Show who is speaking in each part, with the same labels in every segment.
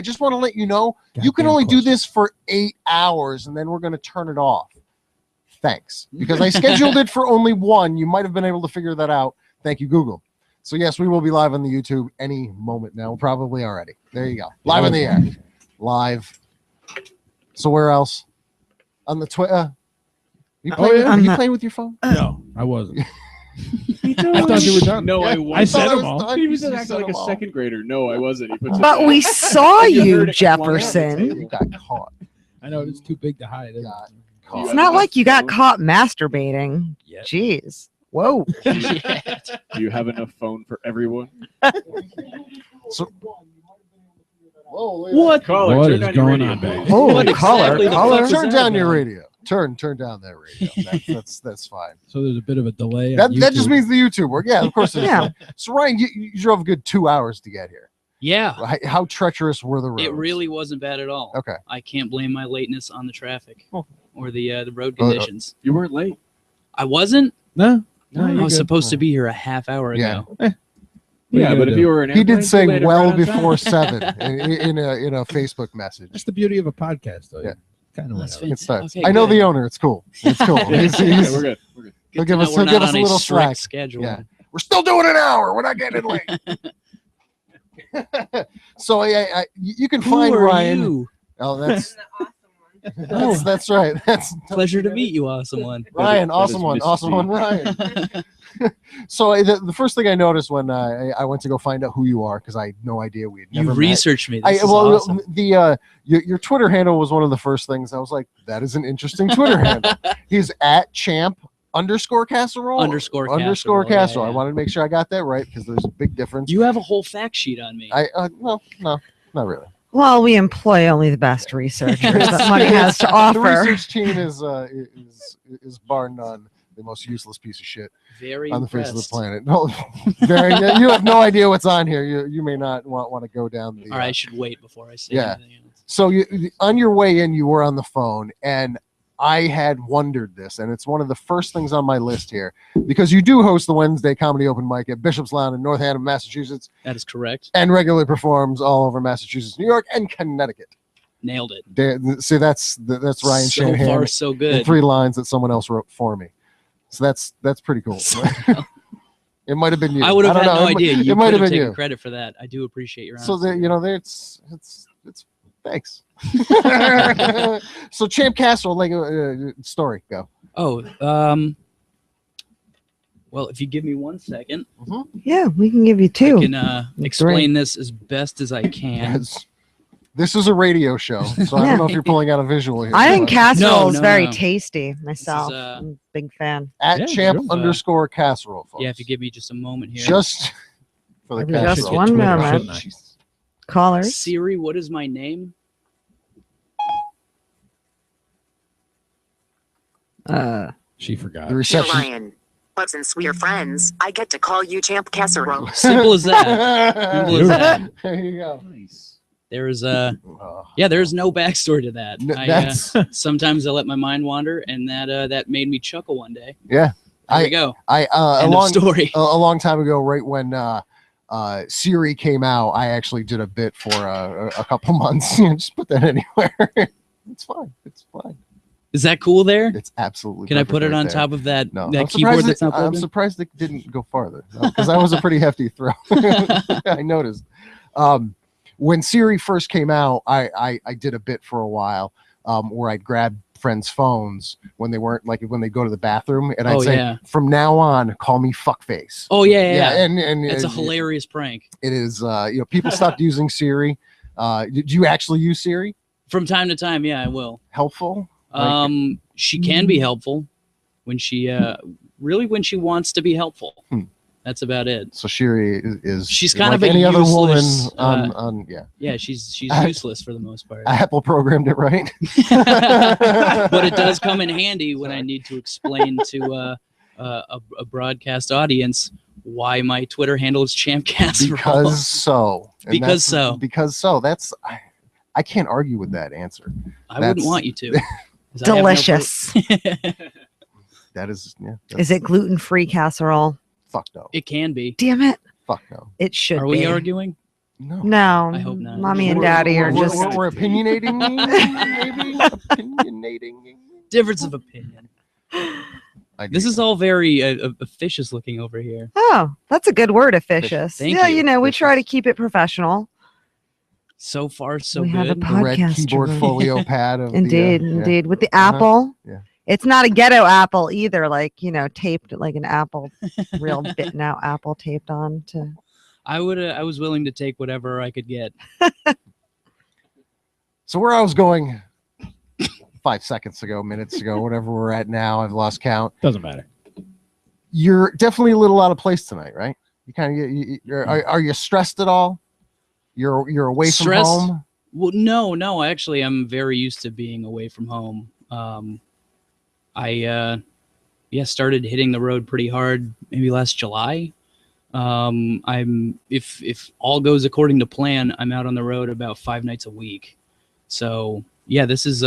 Speaker 1: I just want to let you know, you can only do this for 8 hours, and then we're going to turn it off. Thanks. Because I scheduled it for only 1. You might have been able to figure that out. Thank you, Google. So, yes, we will be live on the YouTube any moment now. Probably already. There you go. Live in the air. Live. So, where else? On the Twitter. Are you playing with your phone?
Speaker 2: No, I wasn't.
Speaker 3: I thought you were done.
Speaker 4: No, I wasn't.
Speaker 2: I said them all.
Speaker 4: He was acting like a second grader. No, I wasn't. He puts it
Speaker 5: But
Speaker 4: down.
Speaker 5: we saw
Speaker 4: You
Speaker 5: you,
Speaker 4: heard it flying off the
Speaker 5: Jefferson.
Speaker 4: table.
Speaker 1: You got caught.
Speaker 2: I know it's too big to hide. Isn't it?
Speaker 5: It's not like you got caught masturbating.
Speaker 2: Yeah.
Speaker 5: Jeez. Whoa.
Speaker 4: Do you have enough phone for everyone?
Speaker 1: So,
Speaker 4: What? Caller,
Speaker 2: What
Speaker 4: turn
Speaker 2: is
Speaker 4: down your
Speaker 2: going
Speaker 4: radio.
Speaker 2: on, baby?
Speaker 5: Holy caller.
Speaker 1: turn down your radio. Turn down that radio. That's fine.
Speaker 2: So there's a bit of a delay.
Speaker 1: That
Speaker 2: on
Speaker 1: just
Speaker 2: YouTube.
Speaker 1: means the YouTube work. Yeah, of course it is.
Speaker 5: Yeah.
Speaker 1: So Ryan, you drove a good 2 hours to get here.
Speaker 6: Yeah,
Speaker 1: How treacherous were the roads?
Speaker 6: it really wasn't bad at all.
Speaker 1: Okay.
Speaker 6: I can't blame my lateness on the traffic
Speaker 1: Oh.
Speaker 6: or the road conditions.
Speaker 4: You weren't late.
Speaker 6: I wasn't.
Speaker 2: No.
Speaker 6: I
Speaker 2: you're
Speaker 6: was
Speaker 2: good.
Speaker 6: supposed to be here a half hour
Speaker 1: Yeah.
Speaker 6: ago.
Speaker 4: Yeah, but if you were an
Speaker 1: He did
Speaker 4: airplane,
Speaker 1: say
Speaker 4: you made it
Speaker 1: well
Speaker 4: right on time.
Speaker 1: before 7 in a Facebook message.
Speaker 2: That's the beauty of a podcast, though.
Speaker 1: Yeah.
Speaker 2: Kind of
Speaker 6: That's
Speaker 2: whatever.
Speaker 1: It starts.
Speaker 6: Okay,
Speaker 1: I know
Speaker 6: good.
Speaker 1: the owner. It's cool. It's cool.
Speaker 4: Yeah,
Speaker 1: He's-
Speaker 4: yeah,
Speaker 1: he's-
Speaker 4: we're good. We're good.
Speaker 1: He'll
Speaker 6: Good
Speaker 1: give
Speaker 6: to
Speaker 1: us-
Speaker 6: know we're
Speaker 1: he'll give
Speaker 6: not
Speaker 1: us a
Speaker 6: on
Speaker 1: little
Speaker 6: strict
Speaker 1: slack.
Speaker 6: schedule.
Speaker 1: Yeah. We're still doing an hour. We're not getting late. So you can find
Speaker 6: Who are
Speaker 1: Ryan.
Speaker 6: you?
Speaker 1: Oh, that's right. That's
Speaker 6: Pleasure to meet you, awesome one.
Speaker 1: Ryan.
Speaker 4: That
Speaker 1: Awesome
Speaker 4: is
Speaker 1: one.
Speaker 4: Miss
Speaker 1: Awesome
Speaker 4: G.
Speaker 1: one, Ryan. So the first thing I noticed when I went to go find out who you are, because I had no idea we had
Speaker 6: You
Speaker 1: never met.
Speaker 6: researched me. This is awesome.
Speaker 1: Your Twitter handle was one of the first things I was like, that is an interesting Twitter handle. He's at champ_casserole.
Speaker 6: Underscore
Speaker 1: Underscore
Speaker 6: casserole,
Speaker 1: casserole.
Speaker 6: yeah.
Speaker 1: I wanted to make sure I got that right because there's a big difference.
Speaker 6: You have a whole fact sheet on me.
Speaker 1: No, not really.
Speaker 5: Well, we employ only the best researchers that money has to
Speaker 1: The
Speaker 5: offer.
Speaker 1: research team is bar none the most useless piece of shit
Speaker 6: Very
Speaker 1: on the face of the
Speaker 6: impressed.
Speaker 1: planet. No, you have no idea what's on here. You may not want to go down the.
Speaker 6: All right, I should wait before I say
Speaker 1: Yeah.
Speaker 6: anything else.
Speaker 1: So on your way in, you were on the phone, and I had wondered this, and it's one of the first things on my list here, because you do host the Wednesday Comedy Open Mic at Bishop's Lawn in Northampton, Massachusetts,
Speaker 6: That is correct.
Speaker 1: and regularly performs all over Massachusetts, New York, and Connecticut.
Speaker 6: Nailed it.
Speaker 1: See, that's Ryan
Speaker 6: So
Speaker 1: Shanahan.
Speaker 6: far, so
Speaker 1: in
Speaker 6: good.
Speaker 1: 3 lines that someone else wrote for me. So that's pretty cool. It might have been you.
Speaker 6: I would have had
Speaker 1: don't know.
Speaker 6: no idea. You
Speaker 1: It might
Speaker 6: could
Speaker 1: have
Speaker 6: have
Speaker 1: been
Speaker 6: taken
Speaker 1: you.
Speaker 6: credit for that. I do appreciate your
Speaker 1: So
Speaker 6: honesty.
Speaker 1: it's thanks. So Champ Castle, like story, go.
Speaker 6: Oh, well, if you give me 1 second,
Speaker 5: Yeah, we can give you
Speaker 6: I
Speaker 5: 2.
Speaker 6: can explain this as best as I can.
Speaker 1: Yes. This is a radio show, so I don't know if you're pulling out a visual here.
Speaker 5: I think
Speaker 1: but
Speaker 5: casserole is
Speaker 6: no,
Speaker 5: very
Speaker 6: no.
Speaker 5: tasty myself.
Speaker 6: is,
Speaker 5: I'm a big fan.
Speaker 1: at
Speaker 2: Yeah,
Speaker 1: champ
Speaker 2: sure.
Speaker 1: underscore casserole, folks.
Speaker 6: Yeah, if you give me just a moment here.
Speaker 1: just for the
Speaker 2: Everybody
Speaker 5: Just
Speaker 2: should
Speaker 1: casserole.
Speaker 2: get
Speaker 5: one
Speaker 2: Twitter,
Speaker 5: moment.
Speaker 2: shouldn't I?
Speaker 5: Callers.
Speaker 6: Siri, what is my name?
Speaker 2: She forgot.
Speaker 1: The
Speaker 7: Dear
Speaker 1: reception.
Speaker 7: Ryan, but since we're friends, I get to call you Champ Casserole.
Speaker 6: Simple as that. Simple as that.
Speaker 1: There you go.
Speaker 4: Nice.
Speaker 6: There is
Speaker 1: Oh,
Speaker 6: there's no backstory to that.
Speaker 1: that's
Speaker 6: Sometimes I let my mind wander, and that made me chuckle one day.
Speaker 1: yeah.
Speaker 6: There we go.
Speaker 1: I a
Speaker 6: End of
Speaker 1: long
Speaker 6: story.
Speaker 1: a long time ago, right when Siri came out, I actually did a bit for a couple months. Just put that anywhere. It's fine. It's fine.
Speaker 6: Is that cool there?
Speaker 1: It's absolutely.
Speaker 6: Can I
Speaker 1: perfect
Speaker 6: put it
Speaker 1: right
Speaker 6: on
Speaker 1: there.
Speaker 6: top of that,
Speaker 1: No,
Speaker 6: that
Speaker 1: I'm
Speaker 6: keyboard
Speaker 1: surprised
Speaker 6: that's not
Speaker 1: I'm
Speaker 6: plugged in?
Speaker 1: surprised it didn't go farther because that was a pretty hefty throw. I noticed. When Siri first came out, I did a bit for a while where I'd grab friends' phones when they weren't when they go to the bathroom, and I'd
Speaker 6: Oh,
Speaker 1: say,
Speaker 6: yeah.
Speaker 1: "From now on, call me fuckface."
Speaker 6: Oh yeah.
Speaker 1: and
Speaker 6: It's a hilarious prank.
Speaker 1: It is. People stopped using Siri. Did you actually use Siri?
Speaker 6: From time to time, yeah, I will.
Speaker 1: Helpful.
Speaker 6: She can be helpful when she when she wants to be helpful. That's about it.
Speaker 1: So Siri is
Speaker 6: She's kind
Speaker 1: like
Speaker 6: of a
Speaker 1: any other woman
Speaker 6: useless,
Speaker 1: on yeah.
Speaker 6: Yeah, she's useless for the most part.
Speaker 1: Apple programmed it right.
Speaker 6: But it does come in handy when I need to explain to a broadcast audience why my Twitter handle is Champ Casserole.
Speaker 1: Because so. And
Speaker 6: Because
Speaker 1: that's-
Speaker 6: so.
Speaker 1: Because so. That's I can't argue with that answer.
Speaker 6: I wouldn't
Speaker 1: That's-
Speaker 6: want you to. 'Cause I have no
Speaker 5: Delicious.
Speaker 1: That is yeah.
Speaker 5: Is it gluten-free casserole?
Speaker 1: Fuck no.
Speaker 6: It can be.
Speaker 5: Damn it.
Speaker 1: Fuck no.
Speaker 5: It should
Speaker 6: Are we
Speaker 5: be.
Speaker 6: arguing?
Speaker 5: No,
Speaker 6: I hope not.
Speaker 5: Mommy and Daddy are
Speaker 1: we're,
Speaker 5: just.
Speaker 1: we're opinionating, maybe opinionating.
Speaker 6: Difference of opinion. This is all very officious looking over here.
Speaker 5: Oh, that's a good word, officious.
Speaker 6: Thank
Speaker 5: Yeah,
Speaker 6: you.
Speaker 5: we try to keep it professional.
Speaker 6: So far, so
Speaker 5: We
Speaker 6: good.
Speaker 5: have a
Speaker 1: the red
Speaker 5: podcast
Speaker 1: keyboard
Speaker 5: room.
Speaker 1: folio pad of
Speaker 5: Indeed, with the apple.
Speaker 1: Yeah.
Speaker 5: It's not a ghetto apple either, like taped like an apple, real bitten out apple taped on to.
Speaker 6: I was willing to take whatever I could get.
Speaker 1: So where I was going 5 seconds ago, minutes ago, whatever we're at now, I've lost count.
Speaker 2: Doesn't matter.
Speaker 1: You're definitely a little out of place tonight, right? You kind of are you stressed at all? You're away from home?
Speaker 6: Well, no. Actually, I'm very used to being away from home. I started hitting the road pretty hard maybe last July. I'm if all goes according to plan, I'm out on the road about 5 nights a week. So yeah, this is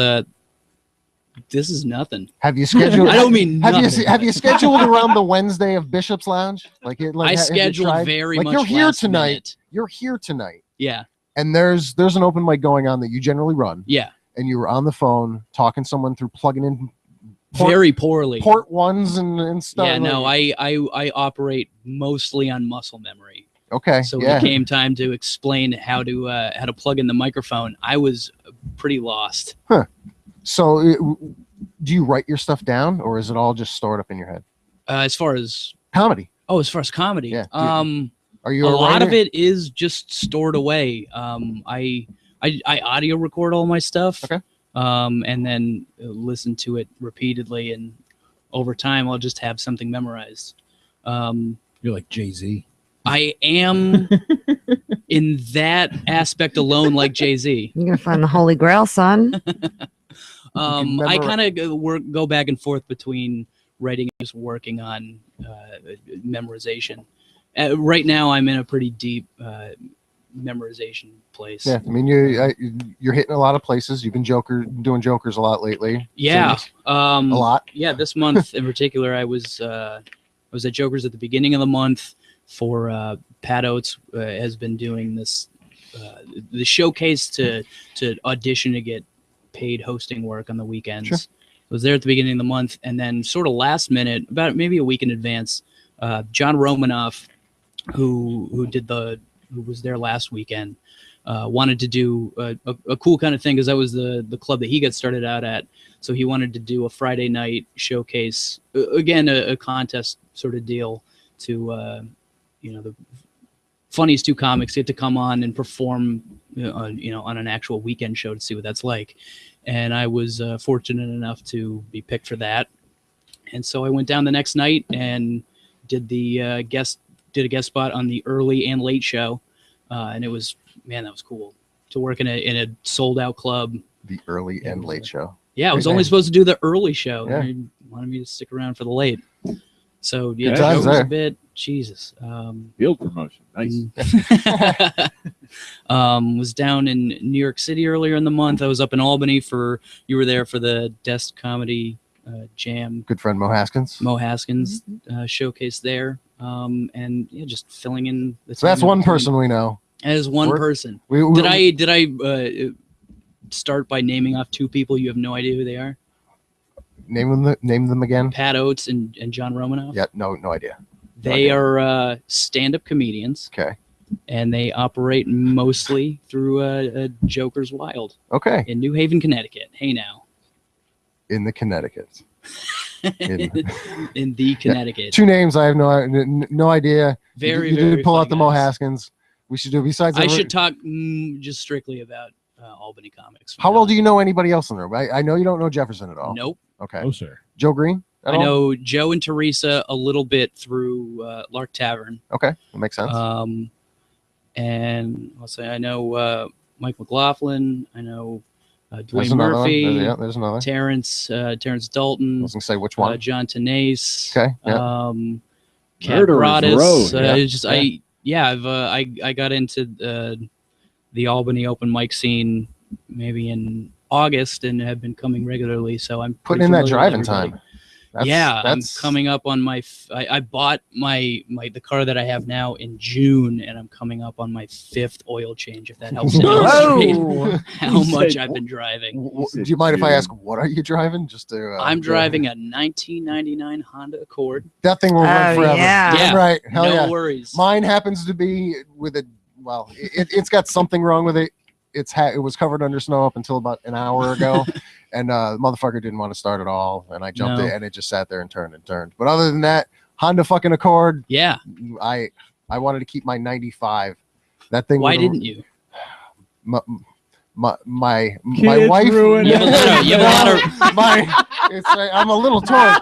Speaker 6: nothing.
Speaker 1: Have you scheduled?
Speaker 6: I don't mean nothing.
Speaker 1: Have you scheduled around the Wednesday of Bishop's Lounge?
Speaker 6: I scheduled very much.
Speaker 1: You're here
Speaker 6: last
Speaker 1: tonight.
Speaker 6: minute.
Speaker 1: You're here tonight.
Speaker 6: Yeah.
Speaker 1: And there's an open mic going on that you generally run.
Speaker 6: Yeah.
Speaker 1: And you were on the phone talking someone through plugging in
Speaker 6: very poorly
Speaker 1: port ones and stuff.
Speaker 6: Yeah, no, I operate mostly on muscle memory.
Speaker 1: Okay.
Speaker 6: So when it came time to explain how to plug in the microphone, I was pretty lost.
Speaker 1: Huh. So do you write your stuff down, or is it all just stored up in your head?
Speaker 6: As far as
Speaker 1: comedy.
Speaker 6: Oh, as far as comedy.
Speaker 1: Yeah.
Speaker 6: Are you a lot of it is just stored away. I audio record all my stuff.
Speaker 1: Okay.
Speaker 6: And then listen to it repeatedly, and over time I'll just have something memorized.
Speaker 2: You're like Jay-Z.
Speaker 6: I am in that aspect alone like Jay-Z.
Speaker 5: You're gonna find the Holy Grail, son.
Speaker 6: I kind of go back and forth between writing and just working on memorization. Right now I'm in a pretty deep memorization place.
Speaker 1: Yeah, I mean you're hitting a lot of places. You've been doing jokers a lot lately.
Speaker 6: Yeah,
Speaker 1: a lot.
Speaker 6: Yeah, this month in particular, I was at Jokers at the beginning of the month for Pat Oates has been doing this the showcase to audition to get paid hosting work on the weekends.
Speaker 1: Sure.
Speaker 6: I was there at the beginning of the month, and then sort of last minute, about maybe a week in advance, John Romanoff, who was there last weekend, wanted to do a cool kind of thing, because that was the club that he got started out at. So he wanted to do a Friday night showcase, again, a contest sort of deal to, the funniest two comics get to come on and perform, on an actual weekend show to see what that's like. And I was fortunate enough to be picked for that. And so I went down the next night and did a guest spot on the early and late show. And it was, man, that was cool to work in a sold out club.
Speaker 1: The early and late show.
Speaker 6: Yeah, I was only supposed to do the early show.
Speaker 1: Yeah.
Speaker 6: They wanted me to stick around for the late. So yeah,
Speaker 1: Good
Speaker 6: it was
Speaker 1: times
Speaker 6: a bit. Jesus.
Speaker 4: Field promotion. Nice.
Speaker 6: Was down in New York City earlier in the month. I was up in Albany you were there for the Desk Comedy Jam.
Speaker 1: Good friend Mo Haskins.
Speaker 6: Showcase there. And yeah, just filling in.
Speaker 1: So that's one person we know.
Speaker 6: As one person. Did I start by naming off two people you have no idea who they are?
Speaker 1: Name them again.
Speaker 6: Pat Oates and John Romanoff.
Speaker 1: Yeah, no idea.
Speaker 6: They are stand-up comedians.
Speaker 1: Okay.
Speaker 6: And they operate mostly through Joker's Wild.
Speaker 1: Okay.
Speaker 6: In New Haven, Connecticut. Hey now.
Speaker 1: In the Connecticut.
Speaker 6: In the Connecticut.
Speaker 1: Yeah. Two names I have no idea.
Speaker 6: Very,
Speaker 1: you
Speaker 6: very
Speaker 1: did pull out the
Speaker 6: guys.
Speaker 1: Mo Haskins. We should do besides.
Speaker 6: I should talk just strictly about Albany comics.
Speaker 1: How well do you know anybody else in there? I know you don't know Jefferson at all.
Speaker 6: Nope.
Speaker 1: Okay.
Speaker 2: Oh, sir.
Speaker 1: Joe Green?
Speaker 6: I know Joe and Theresa a little bit through Lark Tavern.
Speaker 1: Okay, that makes sense.
Speaker 6: And I'll say I know Mike McLaughlin. I know
Speaker 1: There's
Speaker 6: Dwayne
Speaker 1: another
Speaker 6: Murphy.
Speaker 1: one. There's another.
Speaker 6: Terrence
Speaker 1: I
Speaker 6: Dalton.
Speaker 1: was gonna say which one.
Speaker 6: John Tanase.
Speaker 1: Okay. Yeah.
Speaker 6: Cat Broadus.
Speaker 1: Yeah.
Speaker 6: I got into the Albany open mic scene maybe in August and have been coming regularly. So I'm
Speaker 1: Putting
Speaker 6: pretty
Speaker 1: in that
Speaker 6: familiar with
Speaker 1: driving
Speaker 6: everybody.
Speaker 1: time.
Speaker 6: I'm coming up on my. I bought the car that I have now in June, and I'm coming up on my 5th oil change. If that helps illustrate how much I've been driving.
Speaker 1: Do you mind if I ask what are you driving? Just to.
Speaker 6: I'm driving a 1999 Honda Accord.
Speaker 1: That thing will run forever.
Speaker 5: Yeah.
Speaker 1: Right. Hell
Speaker 6: no
Speaker 1: yeah.
Speaker 6: worries.
Speaker 1: Mine happens to be with a. Well, it's got something wrong with it. It was covered under snow up until about an hour ago, and the motherfucker didn't want to start at all, and I jumped it, and it just sat there and turned and turned. But other than that, Honda fucking Accord.
Speaker 6: Yeah.
Speaker 1: I wanted to keep my 95. That thing.
Speaker 6: Why didn't you?
Speaker 1: My wife. I'm a little torn.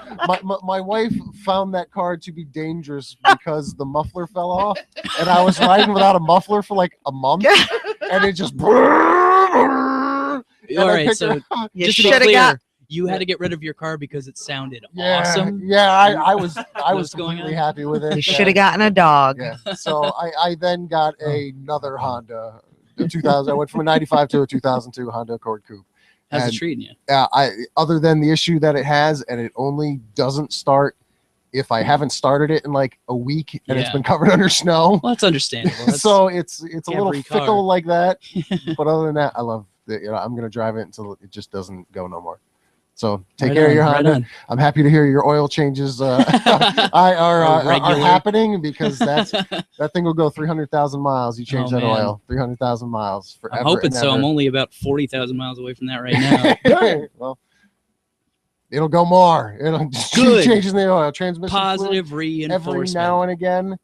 Speaker 1: My wife found that car to be dangerous because the muffler fell off, and I was riding without a muffler for like a month, and it just.
Speaker 6: All right, so just to be clear, you had to get rid of your car because it sounded awesome.
Speaker 1: Yeah, I was completely happy with it.
Speaker 5: You should have gotten a dog.
Speaker 1: Yeah. So I then got another Honda. 2000. I went from a 95 to a 2002 Honda Accord Coupe.
Speaker 6: How's it treating you?
Speaker 1: Other than the issue that it has, and it only doesn't start if I haven't started it in like a week, and it's been covered under snow.
Speaker 6: Well, that's understandable.
Speaker 1: So it's a little fickle like that. But other than that, I love it. I'm gonna drive it until it just doesn't go no more. So take care of your Honda. I'm happy to hear your oil changes are happening, because that thing will go 300,000 miles. You change that oil, 300,000 miles forever.
Speaker 6: I'm hoping so. I'm only about 40,000 miles away from that right now.
Speaker 1: Well, it'll go more. It'll changes the oil transmission.
Speaker 6: Positive reinforcement
Speaker 1: every now and again.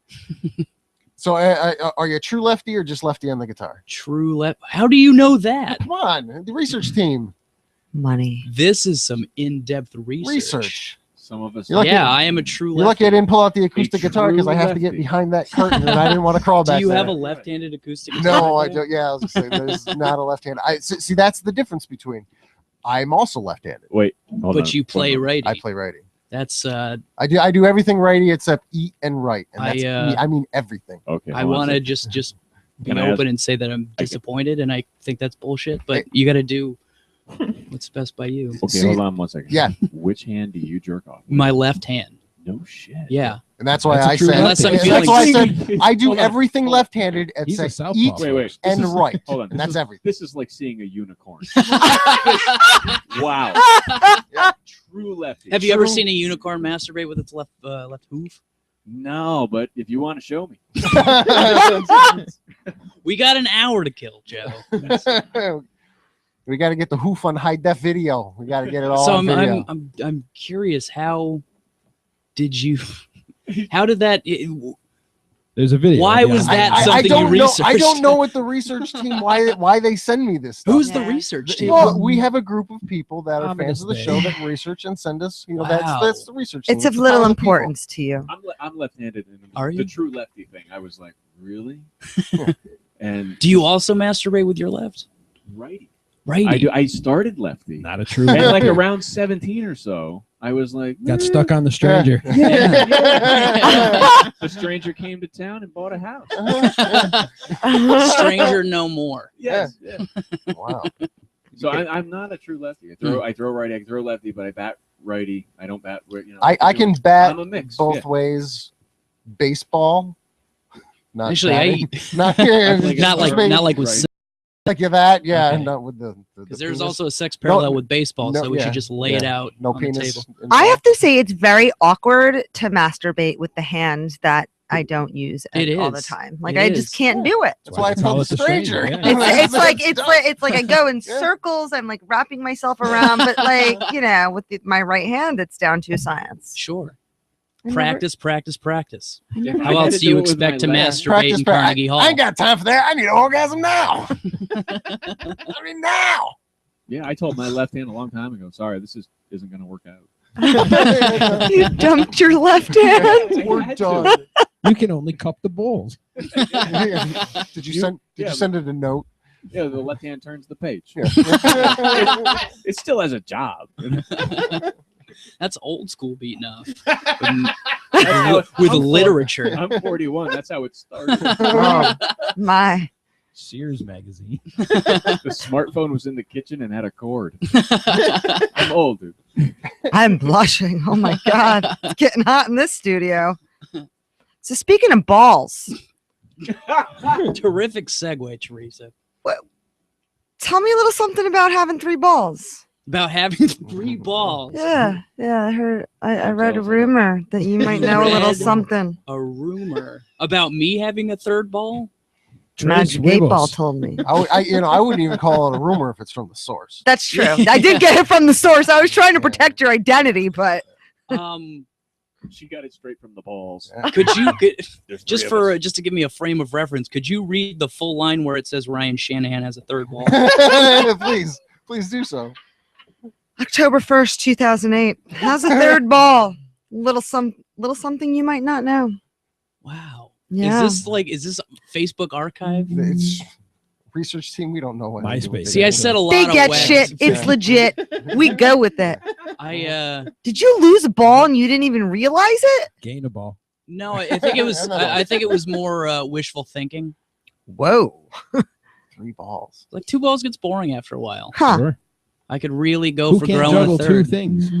Speaker 1: So are you a true lefty or just lefty on the guitar?
Speaker 6: True left. How do you know that?
Speaker 1: Come on, the research team.
Speaker 5: Money.
Speaker 6: This is some in-depth research.
Speaker 4: Some of us.
Speaker 6: I am a true lefty.
Speaker 1: You're lucky I didn't pull out the acoustic guitar because I have to get behind that curtain, and I didn't want to crawl back.
Speaker 6: Do you
Speaker 1: there.
Speaker 6: have a left-handed acoustic guitar?
Speaker 1: No, I don't. Yeah, I was gonna say there's not a left-handed. See, that's the difference between. I'm also left-handed.
Speaker 4: Wait,
Speaker 6: but you play righty.
Speaker 1: I play righty.
Speaker 6: That's
Speaker 1: I do everything righty except eat and write, and that's I mean everything.
Speaker 4: Okay.
Speaker 6: I want to just be open and say that I'm disappointed, and I think that's bullshit. But you got to do what's best by you.
Speaker 4: Okay, hold on 1 second.
Speaker 1: Yeah.
Speaker 4: Which hand do you jerk off with?
Speaker 6: My left hand.
Speaker 4: No shit.
Speaker 6: Yeah.
Speaker 1: And that's why I said.
Speaker 6: Unless I'm
Speaker 1: that's why I said I do everything left-handed except eat and write.
Speaker 4: Hold on.
Speaker 1: And that's everything.
Speaker 4: This is like seeing a unicorn. Wow. True lefty.
Speaker 6: Have you ever seen a unicorn masturbate with its left hoof?
Speaker 4: No, but if you want to show me.
Speaker 6: We got an hour to kill, Joe.
Speaker 1: We got to get the hoof on high def video. We got to get it all.
Speaker 6: So
Speaker 1: on video.
Speaker 6: I'm curious. How did that?
Speaker 3: There's a video.
Speaker 6: Why was that something you researched?
Speaker 1: I don't know what the research team why they send me this stuff.
Speaker 6: Who's the research team?
Speaker 1: Well, we have a group of people that are fans of the show that research and send us. That's the research team.
Speaker 5: It's of little importance to you.
Speaker 4: I'm left-handed.
Speaker 6: Are you?
Speaker 4: The true lefty thing. I was like, really? And
Speaker 6: do you also masturbate with your left?
Speaker 4: Righty.
Speaker 6: Righty.
Speaker 4: I do. I started lefty.
Speaker 3: Not a true.
Speaker 4: And like around 17 or so, I was like,
Speaker 3: got stuck on the stranger.
Speaker 4: Yeah. The stranger came to town and bought a house.
Speaker 6: Stranger no more.
Speaker 4: Yes. Yeah.
Speaker 1: Wow.
Speaker 4: So I'm not a true lefty. I throw righty. I throw lefty, but I bat righty. I don't bat.
Speaker 1: I can bat
Speaker 4: I'm a mix.
Speaker 1: both ways. Baseball. Not
Speaker 6: actually,
Speaker 1: not
Speaker 6: like with.
Speaker 1: Like that, yeah, and not with the
Speaker 6: because there's also a sex parallel with baseball, so we should just lay it out on
Speaker 1: penis
Speaker 6: the table.
Speaker 5: I have to say it's very awkward to masturbate with the hand that I don't use all the time. Like I just can't do it.
Speaker 1: That's why I call it the stranger.
Speaker 5: It's like I go in circles. I'm like wrapping myself around, but like with my right hand, it's down to science.
Speaker 6: Sure. Practice. How else do you expect to masturbate in Carnegie Hall?
Speaker 1: I ain't got time for that. I need an orgasm now. I mean now.
Speaker 4: Yeah, I told my left hand a long time ago. Sorry, this isn't going to work out.
Speaker 5: You dumped your left hand.
Speaker 1: We're done.
Speaker 3: You can only cup the balls.
Speaker 1: Did you send it a note?
Speaker 4: Yeah, the left hand turns the page. Yeah. It still has a job.
Speaker 6: That's old school beat enough. With literature.
Speaker 4: I'm 41. That's how it started.
Speaker 5: Oh, my.
Speaker 3: Sears magazine.
Speaker 4: The smartphone was in the kitchen and had a cord. I'm old, dude.
Speaker 5: I'm blushing. Oh my God. It's getting hot in this studio. So speaking of balls,
Speaker 6: Terrific segue, Teresa.
Speaker 5: tell me a little something about having 3 balls.
Speaker 6: About having 3 balls.
Speaker 5: Yeah. I heard. I read a rumor that you might know a little something.
Speaker 6: A rumor about me having a 3rd ball?
Speaker 5: Magic 8 Ball told me.
Speaker 1: I wouldn't even call it a rumor if it's from the source.
Speaker 5: That's true. I did get it from the source. I was trying to protect your identity, but
Speaker 4: She got it straight from the balls.
Speaker 6: Could you
Speaker 4: There's
Speaker 6: just
Speaker 4: 3 of us.
Speaker 6: just to give me a frame of reference, could you read the full line where it says Ryan Shanahan has a 3rd ball?
Speaker 1: Please do so.
Speaker 5: October 1st, 2008. How's a 3rd ball? Little something you might not know.
Speaker 6: Wow.
Speaker 5: Yeah.
Speaker 6: Is this Facebook archive?
Speaker 1: It's research team. We don't know what.
Speaker 3: MySpace.
Speaker 6: See, I said a lot
Speaker 5: They
Speaker 6: of
Speaker 5: get
Speaker 6: wax.
Speaker 5: shit. It's legit. We go with it.
Speaker 6: Did
Speaker 5: you lose a ball and you didn't even realize it?
Speaker 3: Gain a ball.
Speaker 6: No, I think it was. I think it was more wishful thinking.
Speaker 5: Whoa.
Speaker 1: 3 balls.
Speaker 6: Like 2 balls gets boring after a while.
Speaker 5: Huh.
Speaker 3: Sure.
Speaker 6: I could really go
Speaker 3: Who
Speaker 6: for
Speaker 3: can't
Speaker 6: growing
Speaker 3: juggle
Speaker 6: a
Speaker 3: 2
Speaker 6: 3rd.
Speaker 3: things?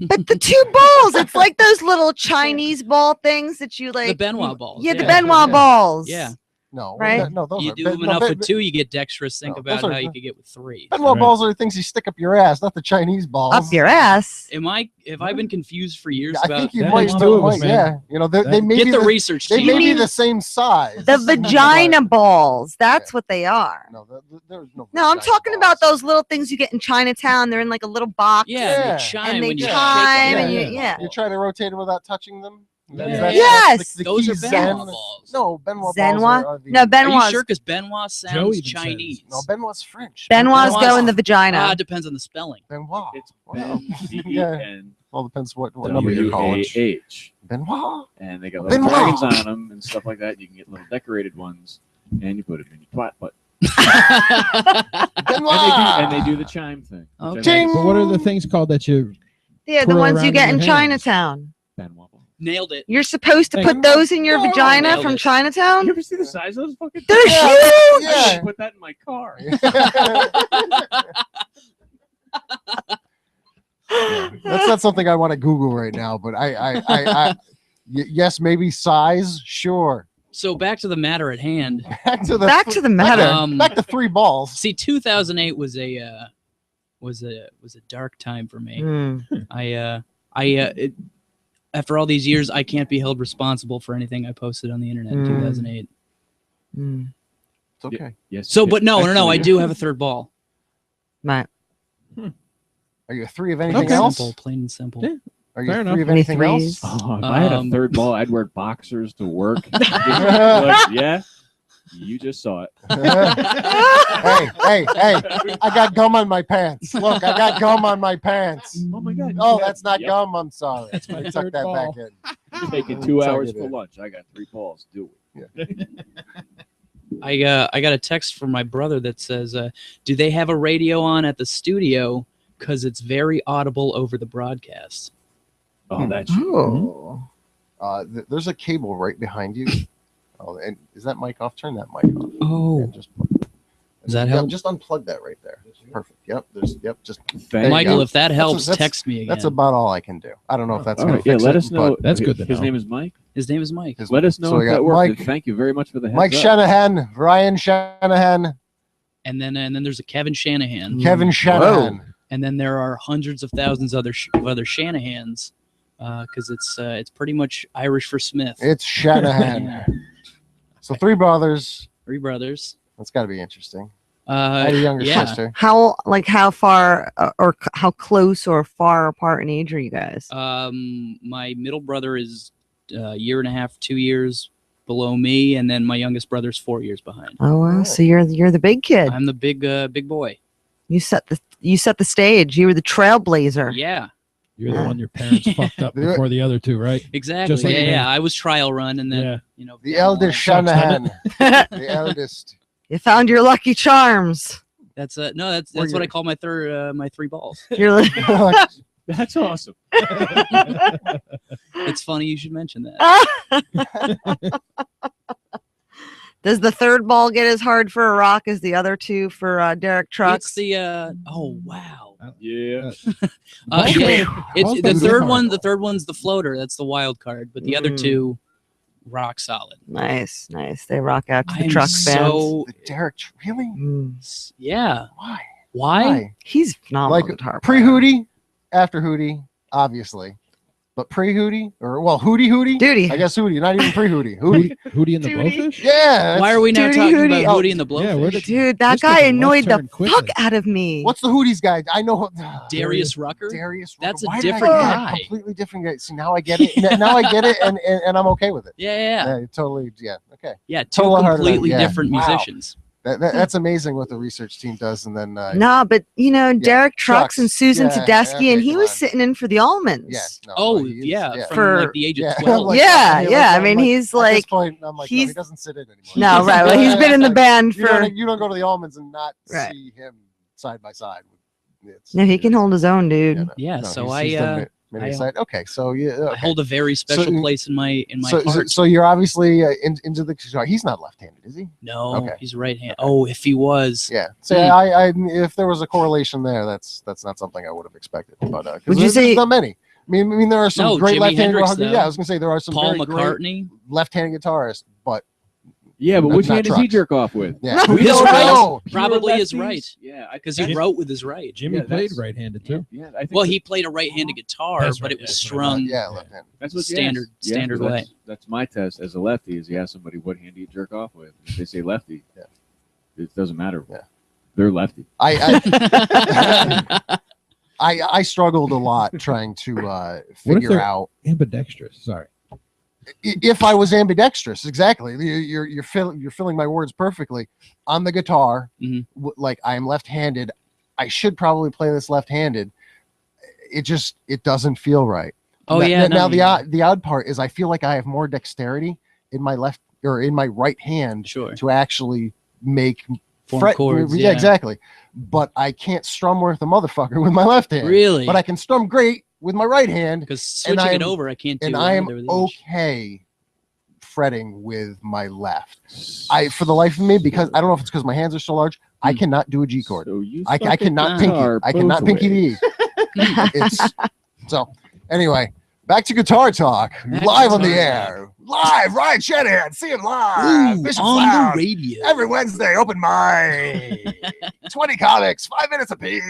Speaker 5: But the 2 balls, it's like those little Chinese ball things that you like.
Speaker 6: The Benoit balls.
Speaker 5: Yeah, the Benoit balls.
Speaker 6: Yeah.
Speaker 1: No,
Speaker 5: Right?
Speaker 1: No, those
Speaker 6: You
Speaker 1: are
Speaker 6: do enough with 2, you get dexterous. Think
Speaker 1: No,
Speaker 6: about
Speaker 1: those are-
Speaker 6: how you could get with 3.
Speaker 1: Benoit balls are the things you stick up your ass, not the Chinese balls.
Speaker 5: Up your ass.
Speaker 6: Have I been confused for years
Speaker 1: Yeah, I
Speaker 6: about
Speaker 1: think you
Speaker 3: that
Speaker 1: might.
Speaker 3: makes 2 of us, man.
Speaker 1: Yeah, you know they may
Speaker 6: get
Speaker 1: be
Speaker 6: the research
Speaker 1: They
Speaker 6: team?
Speaker 1: may be
Speaker 5: mean
Speaker 1: the same size.
Speaker 5: The vagina balls. That's what they are.
Speaker 1: No, there's no.
Speaker 5: No, I'm
Speaker 1: vagina
Speaker 5: talking
Speaker 1: balls.
Speaker 5: about those little things you get in Chinatown. They're in like a little box.
Speaker 6: Yeah,
Speaker 1: Yeah.
Speaker 6: they chime
Speaker 5: And they
Speaker 6: when you
Speaker 5: chime
Speaker 6: shake
Speaker 5: and
Speaker 6: them.
Speaker 5: yeah.
Speaker 1: You try to rotate them without touching them.
Speaker 5: Yes!
Speaker 1: the
Speaker 6: Those
Speaker 1: key
Speaker 6: are
Speaker 1: Zen.
Speaker 6: Benoit balls.
Speaker 1: No, Benoit
Speaker 5: Zenwa?
Speaker 1: balls are the.
Speaker 5: No,
Speaker 6: Are you
Speaker 5: Benoit's.
Speaker 6: sure? Because Benoit sounds
Speaker 3: Joe even
Speaker 6: Chinese.
Speaker 1: No, Benoit's French.
Speaker 5: Benoit's
Speaker 6: Benoit's-
Speaker 5: go in the vagina.
Speaker 6: Depends on the spelling.
Speaker 1: Benoit.
Speaker 4: It's
Speaker 1: Wow.
Speaker 4: Ben,
Speaker 1: Well, depends what number you're calling.
Speaker 4: W-A-H.
Speaker 1: Benoit.
Speaker 4: And they got little
Speaker 1: Benoit.
Speaker 4: dragons on them and stuff like that. You can get little decorated ones, and you put them in your twat butt.
Speaker 1: Benoit.
Speaker 4: And they do the chime thing. which I
Speaker 6: Okay.
Speaker 4: think is
Speaker 3: But what are the things called that you?
Speaker 5: Yeah, the
Speaker 3: twirl
Speaker 5: ones you
Speaker 3: around
Speaker 5: get
Speaker 3: in
Speaker 5: in
Speaker 3: your hands.
Speaker 5: Chinatown.
Speaker 4: Benoit ball.
Speaker 6: Nailed it.
Speaker 5: You're supposed to
Speaker 3: Thank
Speaker 5: put
Speaker 3: you.
Speaker 5: those in your
Speaker 1: No,
Speaker 5: vagina
Speaker 6: nailed
Speaker 5: from
Speaker 6: it.
Speaker 5: Chinatown?
Speaker 4: You ever see the size of those fucking
Speaker 5: They're
Speaker 4: things?
Speaker 5: huge.
Speaker 4: I
Speaker 1: Yeah.
Speaker 4: should put that in my car.
Speaker 1: That's not something I want to Google right now, but yes, maybe size, sure.
Speaker 6: So back to the matter at hand.
Speaker 1: Back to the
Speaker 5: Back to the matter.
Speaker 1: back to 3 balls.
Speaker 6: See, 2008 was a dark time for me. After all these years, I can't be held responsible for anything I posted on the internet in 2008.
Speaker 1: It's okay.
Speaker 4: Yes.
Speaker 6: So, but no, I
Speaker 4: Actually,
Speaker 6: do have a 3rd ball.
Speaker 5: Right.
Speaker 1: Are you a 3 of anything
Speaker 3: Okay.
Speaker 1: else?
Speaker 6: Simple, plain and simple.
Speaker 3: Yeah.
Speaker 1: Are you
Speaker 3: Fair
Speaker 1: a
Speaker 3: enough.
Speaker 1: 3 of
Speaker 5: Any
Speaker 1: anything
Speaker 5: threes?
Speaker 1: else?
Speaker 4: Oh, if I had a
Speaker 6: Um,
Speaker 4: 3rd ball, I'd wear boxers to work. Like, yeah, you just saw it.
Speaker 1: hey! I got gum on my pants. Look, I got gum on my pants.
Speaker 4: Oh my god.
Speaker 1: Oh, that's not
Speaker 4: Yep.
Speaker 1: gum. I'm sorry.
Speaker 3: That's my
Speaker 1: I tucked
Speaker 3: 3rd
Speaker 1: that
Speaker 3: ball.
Speaker 1: back in.
Speaker 4: You're taking 2
Speaker 1: Suck
Speaker 4: hours
Speaker 1: it
Speaker 4: for
Speaker 1: in.
Speaker 4: lunch. I got 3 balls. Do it.
Speaker 6: I got a text from my brother that says, "Do they have a radio on at the studio? Because it's very audible over the broadcast."
Speaker 4: Oh, that's
Speaker 5: Oh.
Speaker 1: There's a cable right behind you. Oh, and is that mic off? Turn that mic off.
Speaker 6: Oh,
Speaker 1: Yeah, just,
Speaker 6: Does that
Speaker 1: yeah,
Speaker 6: help?
Speaker 1: Just unplug that right there. Perfect. Yep. Just
Speaker 4: Thank
Speaker 1: you
Speaker 6: Michael,
Speaker 1: go.
Speaker 6: if that helps,
Speaker 1: that's-
Speaker 6: text me again.
Speaker 1: that's about all I can do. I don't know if that's
Speaker 4: All
Speaker 1: gonna
Speaker 4: right, yeah,
Speaker 1: fix
Speaker 4: let
Speaker 1: it,
Speaker 4: us know.
Speaker 1: but
Speaker 3: That's good to
Speaker 4: His
Speaker 3: know.
Speaker 4: name is Mike.
Speaker 6: His name is Mike.
Speaker 1: his-
Speaker 4: Let us know
Speaker 1: so we
Speaker 4: if
Speaker 1: got
Speaker 4: that worked.
Speaker 1: Mike-
Speaker 4: and thank you very much for the heads
Speaker 1: Mike
Speaker 4: up.
Speaker 1: Shanahan, Ryan Shanahan,
Speaker 6: And then there's a Kevin Shanahan.
Speaker 1: Kevin Shanahan.
Speaker 6: And then there are hundreds of thousands of other Shanahans, because it's pretty much Irish for Smith.
Speaker 1: It's Shanahan.
Speaker 6: Yeah.
Speaker 1: So 3 brothers.
Speaker 6: 3 brothers.
Speaker 1: That's got to be interesting. I had a younger
Speaker 6: yeah.
Speaker 1: sister.
Speaker 5: How far or how close or far apart in age are you guys?
Speaker 6: My middle brother is a year and a half, 2 years below me, and then my youngest brother's 4 years behind.
Speaker 5: Oh wow, so you're the big kid.
Speaker 6: I'm the big boy.
Speaker 5: You set the stage. You were the trailblazer.
Speaker 6: Yeah,
Speaker 3: You're the one your parents fucked up before the other 2, right?
Speaker 6: exactly.
Speaker 3: Just like me.
Speaker 6: yeah. I was trial run, and then
Speaker 3: Yeah.
Speaker 1: The eldest
Speaker 3: Sucks,
Speaker 1: Shanahan. The eldest.
Speaker 5: You found your lucky charms.
Speaker 6: That's
Speaker 1: Or
Speaker 6: what I
Speaker 1: you're-
Speaker 6: call my my 3 balls.
Speaker 5: You're like,
Speaker 4: That's awesome.
Speaker 6: It's funny you should mention that.
Speaker 5: Does the third ball get as hard for a rock as the other two for Derek Trucks?
Speaker 6: It's the oh wow.
Speaker 4: Yeah.
Speaker 6: It's the third one. The third one's the floater. That's the wild card. But the other two, rock solid.
Speaker 5: Nice. They rock out to the Trucks fans.
Speaker 1: The Derek, really?
Speaker 6: Yeah.
Speaker 1: Why?
Speaker 5: He's phenomenal
Speaker 1: Like
Speaker 5: guitar player.
Speaker 1: pre-Hootie, after Hootie, obviously. But pre-Hootie, or well, Hootie?
Speaker 5: Duty.
Speaker 1: I guess Hootie, not even pre-Hootie. Hootie
Speaker 3: and the Blowfish?
Speaker 1: Yeah.
Speaker 6: Why are we now
Speaker 5: Duty
Speaker 6: talking
Speaker 5: Hootie.
Speaker 6: about Hootie and the Blowfish?
Speaker 5: Dude, that
Speaker 3: this
Speaker 5: guy
Speaker 3: took a
Speaker 5: annoyed
Speaker 3: left
Speaker 5: the
Speaker 3: turn
Speaker 5: fuck
Speaker 3: quickly.
Speaker 5: out of me.
Speaker 1: What's the Hootie's guy? I know.
Speaker 6: Darius Rucker?
Speaker 1: Darius Rucker.
Speaker 6: That's a
Speaker 1: Why did I
Speaker 6: different
Speaker 1: get that?
Speaker 6: guy.
Speaker 1: Completely different guy. See, now I get it. Now I get it, and I'm okay with it.
Speaker 6: Yeah.
Speaker 1: Totally. Yeah. Okay.
Speaker 6: Yeah, two
Speaker 1: Total heart attack,
Speaker 6: completely
Speaker 1: yeah.
Speaker 6: different
Speaker 1: Wow.
Speaker 6: musicians.
Speaker 1: That's amazing what the research team does, and then
Speaker 5: Nah, but Derek Trucks
Speaker 1: Trucks.
Speaker 5: and Susan
Speaker 1: Yeah,
Speaker 5: Tedeschi,
Speaker 1: okay,
Speaker 5: and he
Speaker 1: come
Speaker 5: was
Speaker 1: on.
Speaker 5: sitting in for the Almonds.
Speaker 1: Yeah. No,
Speaker 6: Oh,
Speaker 1: he is-
Speaker 6: yeah, from
Speaker 5: For-
Speaker 6: like the age of
Speaker 1: Yeah.
Speaker 6: 12.
Speaker 1: Like,
Speaker 5: yeah.
Speaker 1: I'm
Speaker 5: I mean,
Speaker 1: like,
Speaker 5: he's
Speaker 1: at
Speaker 5: like,
Speaker 1: this point, I'm like, no,
Speaker 5: he's-
Speaker 1: he doesn't sit in anymore.
Speaker 5: no, right. Well, he's been in the band
Speaker 1: You
Speaker 5: for.
Speaker 1: don't go to the Almonds and not
Speaker 5: Right.
Speaker 1: see him side by side.
Speaker 5: No, he can hold his own, dude.
Speaker 6: Yeah,
Speaker 1: no,
Speaker 6: so
Speaker 1: he's done
Speaker 6: I
Speaker 1: many side. Okay, so yeah,
Speaker 6: I
Speaker 1: okay.
Speaker 6: hold a very special
Speaker 1: So-
Speaker 6: place in my
Speaker 1: so,
Speaker 6: heart.
Speaker 1: so you're obviously into the guitar. He's not left-handed, is he?
Speaker 6: No,
Speaker 1: Okay.
Speaker 6: he's right hand. Oh, if he was.
Speaker 1: Yeah. So I if there was a correlation there, that's not something I would have expected. But
Speaker 5: Would you
Speaker 1: there's
Speaker 5: say-
Speaker 1: not many? I mean, there are some
Speaker 6: No,
Speaker 1: great
Speaker 6: Jimi
Speaker 1: left-handed.
Speaker 6: Hendrix, though.
Speaker 1: Yeah, I was gonna say there are some
Speaker 6: Paul
Speaker 1: very great
Speaker 6: McCartney.
Speaker 1: left-handed guitarists, but
Speaker 4: Yeah, but
Speaker 1: Not-
Speaker 4: which
Speaker 1: not
Speaker 4: hand does he
Speaker 1: Trucks.
Speaker 4: jerk off with?
Speaker 1: yeah,
Speaker 5: We
Speaker 1: we
Speaker 6: don't
Speaker 1: don't
Speaker 6: know.
Speaker 1: know.
Speaker 6: Probably
Speaker 4: Pure
Speaker 6: is
Speaker 4: lefties?
Speaker 6: right.
Speaker 4: Yeah,
Speaker 6: Because he wrote with his right.
Speaker 3: Jimmy
Speaker 4: Yeah,
Speaker 3: played
Speaker 4: that's-
Speaker 3: right-handed too.
Speaker 4: Yeah, I think
Speaker 6: Well, he played a right-handed guitar,
Speaker 3: That's
Speaker 6: but
Speaker 3: right,
Speaker 6: it was
Speaker 3: that's what I
Speaker 6: strung.
Speaker 1: Yeah, left-handed.
Speaker 4: that's what
Speaker 6: standard-
Speaker 4: yes.
Speaker 6: standard
Speaker 4: Yeah,
Speaker 6: way.
Speaker 4: That's my test as a lefty. Is you ask somebody what hand do you jerk off with? If they say lefty, it doesn't matter.
Speaker 1: Yeah.
Speaker 4: They're lefty.
Speaker 1: I struggled a lot trying to figure
Speaker 3: they're-
Speaker 1: out
Speaker 3: Ambidextrous. Sorry.
Speaker 1: if I was ambidextrous. Exactly. You're filling my words perfectly. On the guitar,
Speaker 6: Mhm.
Speaker 1: like I am left-handed. I should probably play this left-handed. It doesn't feel right.
Speaker 6: Oh
Speaker 1: Now-
Speaker 6: yeah.
Speaker 1: Now
Speaker 6: no,
Speaker 1: the odd part is I feel like I have more dexterity in my left or in my right hand
Speaker 6: Sure.
Speaker 1: to actually make
Speaker 6: Form chords,
Speaker 1: Yeah,
Speaker 6: yeah.
Speaker 1: exactly. But I can't strum worth a motherfucker with my left hand.
Speaker 6: Really?
Speaker 1: But I can strum great with my right hand,
Speaker 6: Because switching
Speaker 1: I
Speaker 6: it
Speaker 1: am-
Speaker 6: over, I can't do.
Speaker 1: and I am
Speaker 6: either of those.
Speaker 1: okay fretting with my left. For the life of me, because I don't know if it's because my hands are so large, I cannot do a G chord.
Speaker 4: So you
Speaker 1: I
Speaker 4: suck at
Speaker 1: cannot
Speaker 4: guitar
Speaker 1: pinky. I cannot
Speaker 4: both
Speaker 1: pinky
Speaker 4: ways.
Speaker 1: the E. So anyway, back to guitar talk.
Speaker 6: Back to
Speaker 1: live on the
Speaker 6: guitar
Speaker 1: air. Live, Ryan Shanahan. See him live.
Speaker 6: Ooh,
Speaker 1: Bishop's
Speaker 6: on
Speaker 1: Lounge.
Speaker 6: the radio.
Speaker 1: Every Wednesday, open mic. 20 comics, 5 minutes apiece.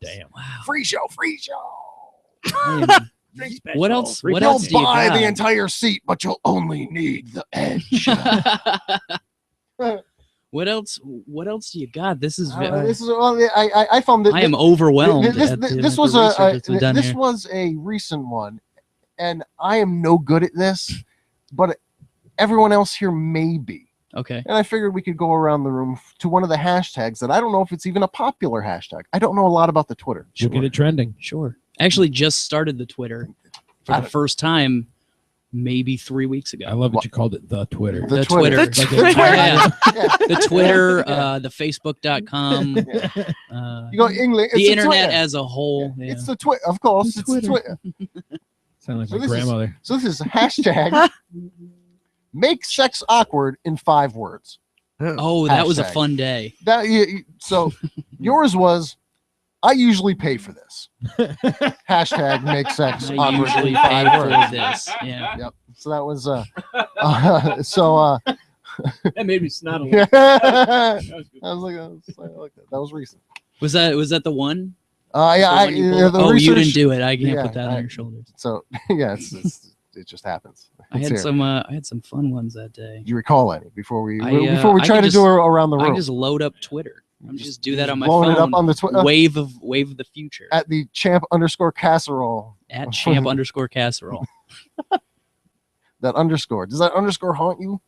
Speaker 3: Damn.
Speaker 6: Wow.
Speaker 1: Free show.
Speaker 6: Man.
Speaker 1: Drink
Speaker 6: What else? What
Speaker 1: You'll
Speaker 6: else do you
Speaker 1: buy
Speaker 6: got?
Speaker 1: the entire seat, but you'll only need the edge.
Speaker 6: What else? What else do you got? This is.
Speaker 1: This is I found that
Speaker 6: I am overwhelmed.
Speaker 1: This,
Speaker 6: at the
Speaker 1: this
Speaker 6: amount
Speaker 1: was
Speaker 6: of
Speaker 1: a
Speaker 6: research that's been done
Speaker 1: this
Speaker 6: here.
Speaker 1: was a recent one, and I am no good at this, but everyone else here may be.
Speaker 6: Okay.
Speaker 1: And I figured we could go around the room to one of the hashtags that I don't know if it's even a popular hashtag. I don't know a lot about the Twitter.
Speaker 3: We'll get it trending.
Speaker 6: Sure. I actually just started the Twitter for the first time, maybe 3 weeks ago.
Speaker 3: I love that you called it the Twitter.
Speaker 1: The
Speaker 6: The
Speaker 1: Twitter.
Speaker 6: Twitter.
Speaker 3: Like a
Speaker 5: Twitter.
Speaker 3: triangle.
Speaker 6: The Twitter, the Facebook.com,
Speaker 1: You go English.
Speaker 6: the internet as a whole. Yeah.
Speaker 1: It's the Twitter, of course.
Speaker 3: The
Speaker 1: It's the
Speaker 3: Twitter.
Speaker 1: Twitter.
Speaker 3: Sound like
Speaker 1: So
Speaker 3: my
Speaker 1: this is-
Speaker 3: grandmother.
Speaker 1: So this is hashtag make sex awkward in 5 words.
Speaker 6: Oh, that was a
Speaker 1: Hashtag.
Speaker 6: fun day.
Speaker 1: So yours was, I usually pay for this. Hashtag make sex
Speaker 6: I
Speaker 1: awkward
Speaker 6: usually
Speaker 1: in
Speaker 6: pay
Speaker 1: 5
Speaker 6: for
Speaker 1: words.
Speaker 6: this. Yeah.
Speaker 1: Yep. So that was
Speaker 4: That made me snot a
Speaker 1: yeah.
Speaker 4: little.
Speaker 1: I
Speaker 4: That was good.
Speaker 1: was like, I like that. That was recent.
Speaker 6: Was that the one?
Speaker 1: Yeah,
Speaker 6: The one you pulled?
Speaker 1: the
Speaker 6: Oh, you
Speaker 1: research-
Speaker 6: didn't do it. I can't
Speaker 1: Yeah,
Speaker 6: put that
Speaker 1: I-
Speaker 6: on your shoulders.
Speaker 1: So yeah, it just happens.
Speaker 6: I
Speaker 1: It's
Speaker 6: had
Speaker 1: here.
Speaker 6: I had some fun ones that day.
Speaker 1: Do you recall any before we
Speaker 6: I
Speaker 1: try
Speaker 6: can
Speaker 1: to
Speaker 6: just-
Speaker 1: do around the
Speaker 6: I
Speaker 1: room?
Speaker 6: just load up Twitter. I'm just do that on my
Speaker 1: blowing
Speaker 6: phone.
Speaker 1: it up on the Twitter
Speaker 6: wave of the future
Speaker 1: at the champ_casserole.
Speaker 6: at champ_casserole.
Speaker 1: That underscore. Does that underscore haunt you?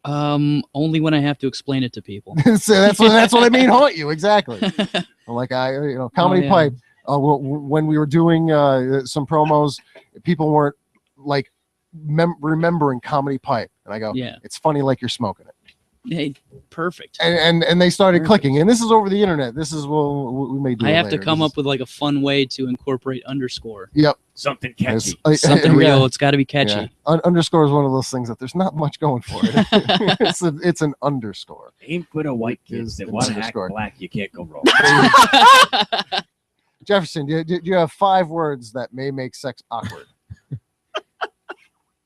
Speaker 6: Only when I have to explain it to people.
Speaker 1: So that's what I mean. Haunt you exactly. Like comedy
Speaker 6: yeah.
Speaker 1: pipe. When we were doing some promos, people weren't like remembering comedy pipe, and I go,
Speaker 6: Yeah.
Speaker 1: it's funny like you're smoking it.
Speaker 6: Hey, perfect.
Speaker 1: And they started clicking. And this is over the internet. This is we may do.
Speaker 6: I
Speaker 1: it
Speaker 6: have
Speaker 1: later.
Speaker 6: to come up with like a fun way to incorporate underscore.
Speaker 1: Yep.
Speaker 4: Something catchy.
Speaker 6: Something
Speaker 1: Yeah.
Speaker 6: real. It's got to be catchy.
Speaker 1: Yeah. Underscore is one of those things that there's not much going for it. it's an underscore.
Speaker 4: Ain't but a white kids that want to act
Speaker 1: Underscore.
Speaker 4: black. You can't go wrong.
Speaker 1: Jefferson, do you have 5 words that may make sex awkward?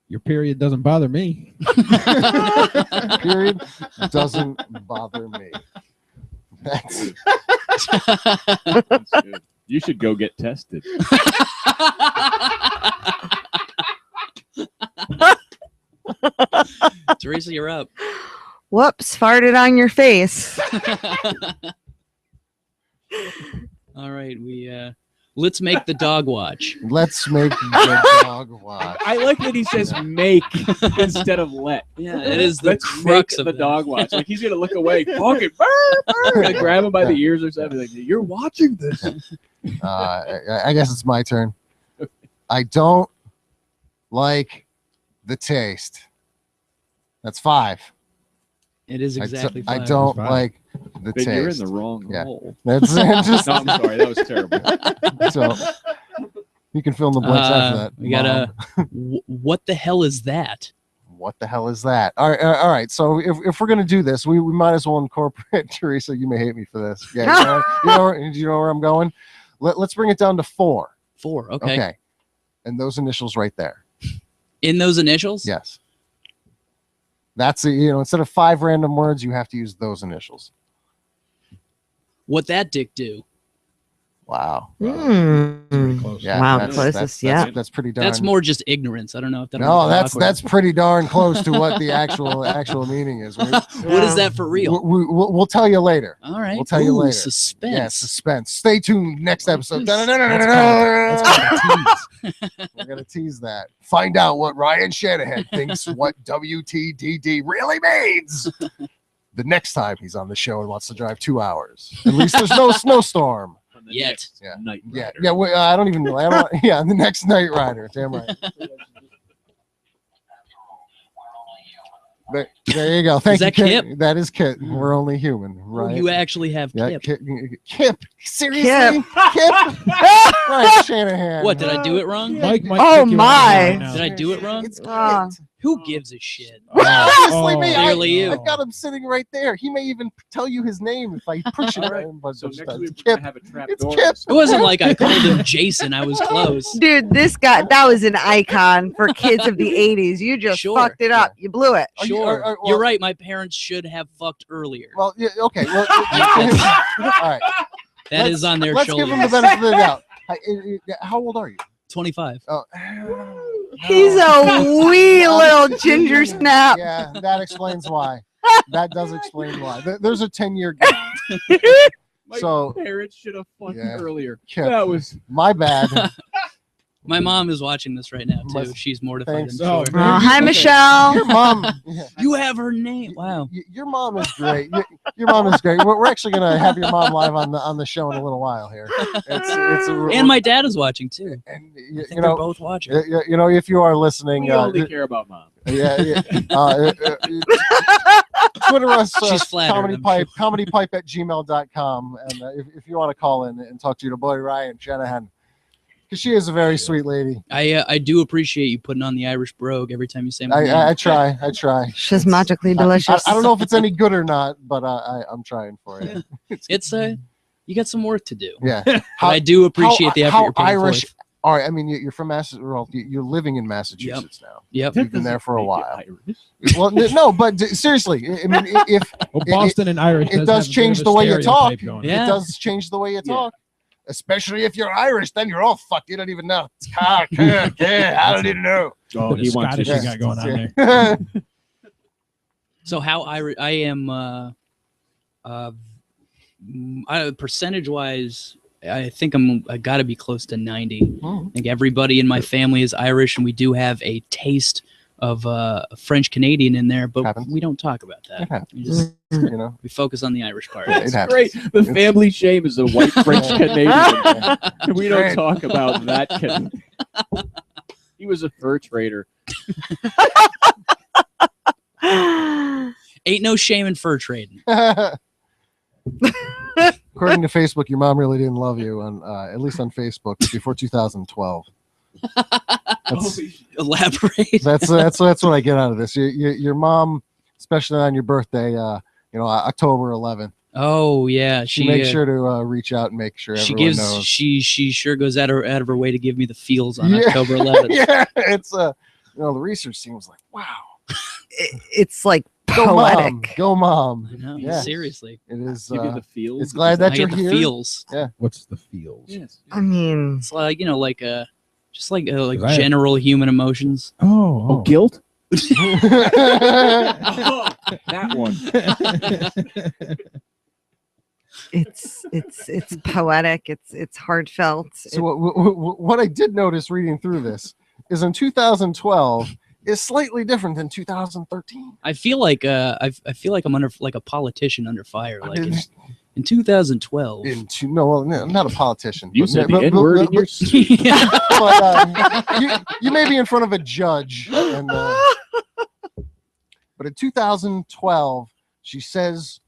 Speaker 3: Your period doesn't bother me.
Speaker 1: Period doesn't bother me. That's
Speaker 4: That's good. You should go get tested.
Speaker 6: Theresa, you're up.
Speaker 5: Whoops, farted on your face.
Speaker 6: All right, let's make the dog watch.
Speaker 1: let's make the dog watch.
Speaker 4: I like that he says make instead of let.
Speaker 6: Yeah, it is the
Speaker 4: Let's
Speaker 6: crux
Speaker 4: make
Speaker 6: of
Speaker 4: the
Speaker 6: that.
Speaker 4: dog watch. Like he's gonna look away, fucking like grab him by the ears or something. Like you're watching this.
Speaker 1: I guess it's my turn. I don't like the taste. That's 5.
Speaker 6: It is exactly.
Speaker 1: I
Speaker 6: 5.
Speaker 1: don't
Speaker 3: Fine.
Speaker 1: like the
Speaker 4: Then
Speaker 1: taste.
Speaker 4: you're in the wrong
Speaker 1: Yeah.
Speaker 4: role.
Speaker 1: That's just
Speaker 4: No, I'm sorry. That was terrible.
Speaker 1: so. You can fill in the blanks after that.
Speaker 6: We got
Speaker 1: Mom.
Speaker 6: what the hell is that?
Speaker 1: What the hell is that? All right. So if we're gonna do this, we might as well incorporate Teresa. You may hate me for this. Yeah, you know where I'm going. Let's bring it down to 4.
Speaker 6: 4. Okay.
Speaker 1: Okay. And those initials right there.
Speaker 6: In those initials?
Speaker 1: Yes. That's instead of 5 random words, you have to use those initials.
Speaker 6: What that dick do?
Speaker 1: Wow.
Speaker 3: Pretty close.
Speaker 1: Yeah.
Speaker 5: Wow,
Speaker 1: that's,
Speaker 5: closest,
Speaker 1: that's pretty darn.
Speaker 6: That's more just ignorance. I don't know if that.
Speaker 1: No, that's pretty darn close to what the actual meaning is.
Speaker 6: What is that for real?
Speaker 1: We'll tell you later.
Speaker 6: All right.
Speaker 1: We'll tell you later.
Speaker 6: Suspense.
Speaker 1: Yeah, suspense. Stay tuned next episode.
Speaker 3: That's called a tease.
Speaker 1: We're gonna tease that. Find out what Ryan Shanahan thinks what WTDD really means. The next time he's on the show and wants to drive 2 hours. At least there's no snowstorm.
Speaker 6: Yet.
Speaker 1: Yeah.
Speaker 4: Night
Speaker 1: Yeah,
Speaker 4: Rider.
Speaker 1: yeah. I don't even. Yeah, the next Night Rider. Damn right. There you go. Thank
Speaker 6: Is
Speaker 1: you,
Speaker 6: that
Speaker 1: Kit.
Speaker 6: Kip?
Speaker 1: That is Kit. We're only human,
Speaker 6: Oh,
Speaker 1: right?
Speaker 6: you actually have
Speaker 1: Yeah,
Speaker 6: Kip.
Speaker 1: Kip. Seriously, Kip. Ryan Shanahan.
Speaker 6: What, did I do it wrong?
Speaker 3: Mike might
Speaker 5: Oh,
Speaker 3: kick you out
Speaker 5: my.
Speaker 3: right now.
Speaker 6: Did I do it wrong?
Speaker 1: It's Kit.
Speaker 5: Ah.
Speaker 6: Who gives a shit?
Speaker 1: Obviously me.
Speaker 6: Clearly you.
Speaker 1: I've got him sitting right there. He may even tell you his name if I push it.
Speaker 4: All right.
Speaker 1: But
Speaker 4: So
Speaker 1: just,
Speaker 4: next week
Speaker 1: it's
Speaker 4: we're
Speaker 1: Kip.
Speaker 4: gonna have a trap
Speaker 1: It's
Speaker 4: door.
Speaker 1: Kip.
Speaker 6: It wasn't like I called him Jason. I was close.
Speaker 5: Dude, that was an icon for kids of the 80s. You just
Speaker 6: Sure.
Speaker 5: fucked it up. You blew it.
Speaker 1: Are you-
Speaker 6: Sure.
Speaker 1: well-
Speaker 6: You're right. My parents should have fucked earlier.
Speaker 1: Well, yeah, okay. Well, all right.
Speaker 6: That is on their
Speaker 1: Let's
Speaker 6: shoulders.
Speaker 1: give him the benefit of the doubt. How old are you?
Speaker 6: 25.
Speaker 1: Oh,
Speaker 5: He's a wee little ginger snap.
Speaker 1: Yeah, that explains why. That does explain why. There's a 10-year gap.
Speaker 4: My
Speaker 1: So,
Speaker 4: parents should have fucked
Speaker 1: Yeah.
Speaker 4: earlier.
Speaker 1: Kip,
Speaker 4: That was
Speaker 1: my bad.
Speaker 6: My mom is watching this right now,
Speaker 1: My-
Speaker 6: too. She's mortified.
Speaker 1: Thanks.
Speaker 6: I'm
Speaker 3: Oh,
Speaker 6: sure.
Speaker 3: man.
Speaker 5: Hi,
Speaker 1: Okay.
Speaker 5: Michelle.
Speaker 1: Your mom. Yeah.
Speaker 6: You have her name. Wow.
Speaker 1: Your mom is great. Your mom is great. We're actually gonna have your mom live on the show in a little while here.
Speaker 6: And my dad is watching, too.
Speaker 1: and
Speaker 6: I
Speaker 1: you
Speaker 6: think they're
Speaker 1: know
Speaker 6: both watching.
Speaker 1: if you are listening,
Speaker 4: we only care about mom.
Speaker 1: yeah. Twitter us,
Speaker 6: She's flattered, I'm
Speaker 1: comedypipe@gmail.com, and if you want to call in and talk to your boy Ryan Shanahan, because she is a very sweet lady.
Speaker 6: I do appreciate you putting on the Irish brogue every time you say my name.
Speaker 1: I try.
Speaker 5: She's magically delicious.
Speaker 1: I don't know if it's any good or not, but I'm trying for you.
Speaker 6: It's you got some work to do.
Speaker 1: Yeah.
Speaker 6: But I do appreciate the effort
Speaker 1: how
Speaker 6: you're putting
Speaker 1: Irish
Speaker 6: forth.
Speaker 1: All right. I mean, you're from Massachusetts. You're living in Massachusetts now.
Speaker 6: Yep.
Speaker 1: You've been there for a
Speaker 4: Make it
Speaker 1: while.
Speaker 4: Irish.
Speaker 1: Well, no, but seriously, I mean, if
Speaker 3: Well, Boston and Irish.
Speaker 1: it
Speaker 3: does
Speaker 1: does
Speaker 3: have a bit
Speaker 1: change
Speaker 3: of a
Speaker 1: the way you talk.
Speaker 3: stereotype going.
Speaker 6: Yeah.
Speaker 1: it does change the way you
Speaker 4: Yeah.
Speaker 1: talk, especially if you're Irish, then you're all fucked. You don't even know. I don't even know.
Speaker 4: Oh,
Speaker 3: Bit
Speaker 4: he
Speaker 3: of
Speaker 4: wants
Speaker 3: Scottish
Speaker 4: to
Speaker 3: you got going on there.
Speaker 6: So how I am percentage wise, I think I got to be close to 90.
Speaker 1: Oh.
Speaker 6: I think everybody in my family is Irish, and we do have a taste of French Canadian in there, but
Speaker 1: Happens.
Speaker 6: we don't talk about
Speaker 1: It
Speaker 6: that.
Speaker 1: happens.
Speaker 6: We just
Speaker 1: You know,
Speaker 6: we focus on the Irish part.
Speaker 1: it
Speaker 4: It's
Speaker 1: happens.
Speaker 4: great. The family shame is a white French Canadian. We don't
Speaker 1: Great.
Speaker 4: talk about that. He was a fur trader.
Speaker 6: Ain't no shame in fur trading.
Speaker 1: According to Facebook, your mom really didn't love you on at least on Facebook before 2012.
Speaker 6: Elaborate.
Speaker 1: That's what I get out of this. Your mom, especially on your birthday, October 11th.
Speaker 6: Oh yeah,
Speaker 1: She makes sure to reach out and make sure everyone knows.
Speaker 6: She sure goes out of her way to give me the feels on October 11th.
Speaker 1: Yeah, it's the research seems like wow.
Speaker 5: It's like poetic.
Speaker 1: Go mom.
Speaker 6: No,
Speaker 1: Yeah.
Speaker 6: Seriously.
Speaker 1: It is.
Speaker 4: Give you the feels.
Speaker 1: It's glad that
Speaker 6: I
Speaker 1: you're
Speaker 6: get the
Speaker 1: here.
Speaker 6: feels.
Speaker 1: Yeah.
Speaker 3: What's the feels?
Speaker 4: Yes.
Speaker 5: I mean,
Speaker 6: It's like just like
Speaker 3: Right.
Speaker 6: general human emotions.
Speaker 3: Oh,
Speaker 4: Guilt. That one.
Speaker 5: it's poetic. It's heartfelt.
Speaker 1: So what I did notice reading through this is in 2012 is slightly different than 2013.
Speaker 6: I feel like I feel like I'm under like a politician under fire. Like in 2012.
Speaker 1: No, not a politician.
Speaker 4: You said the N-word in your
Speaker 1: but you may be in front of a judge. But in 2012, she says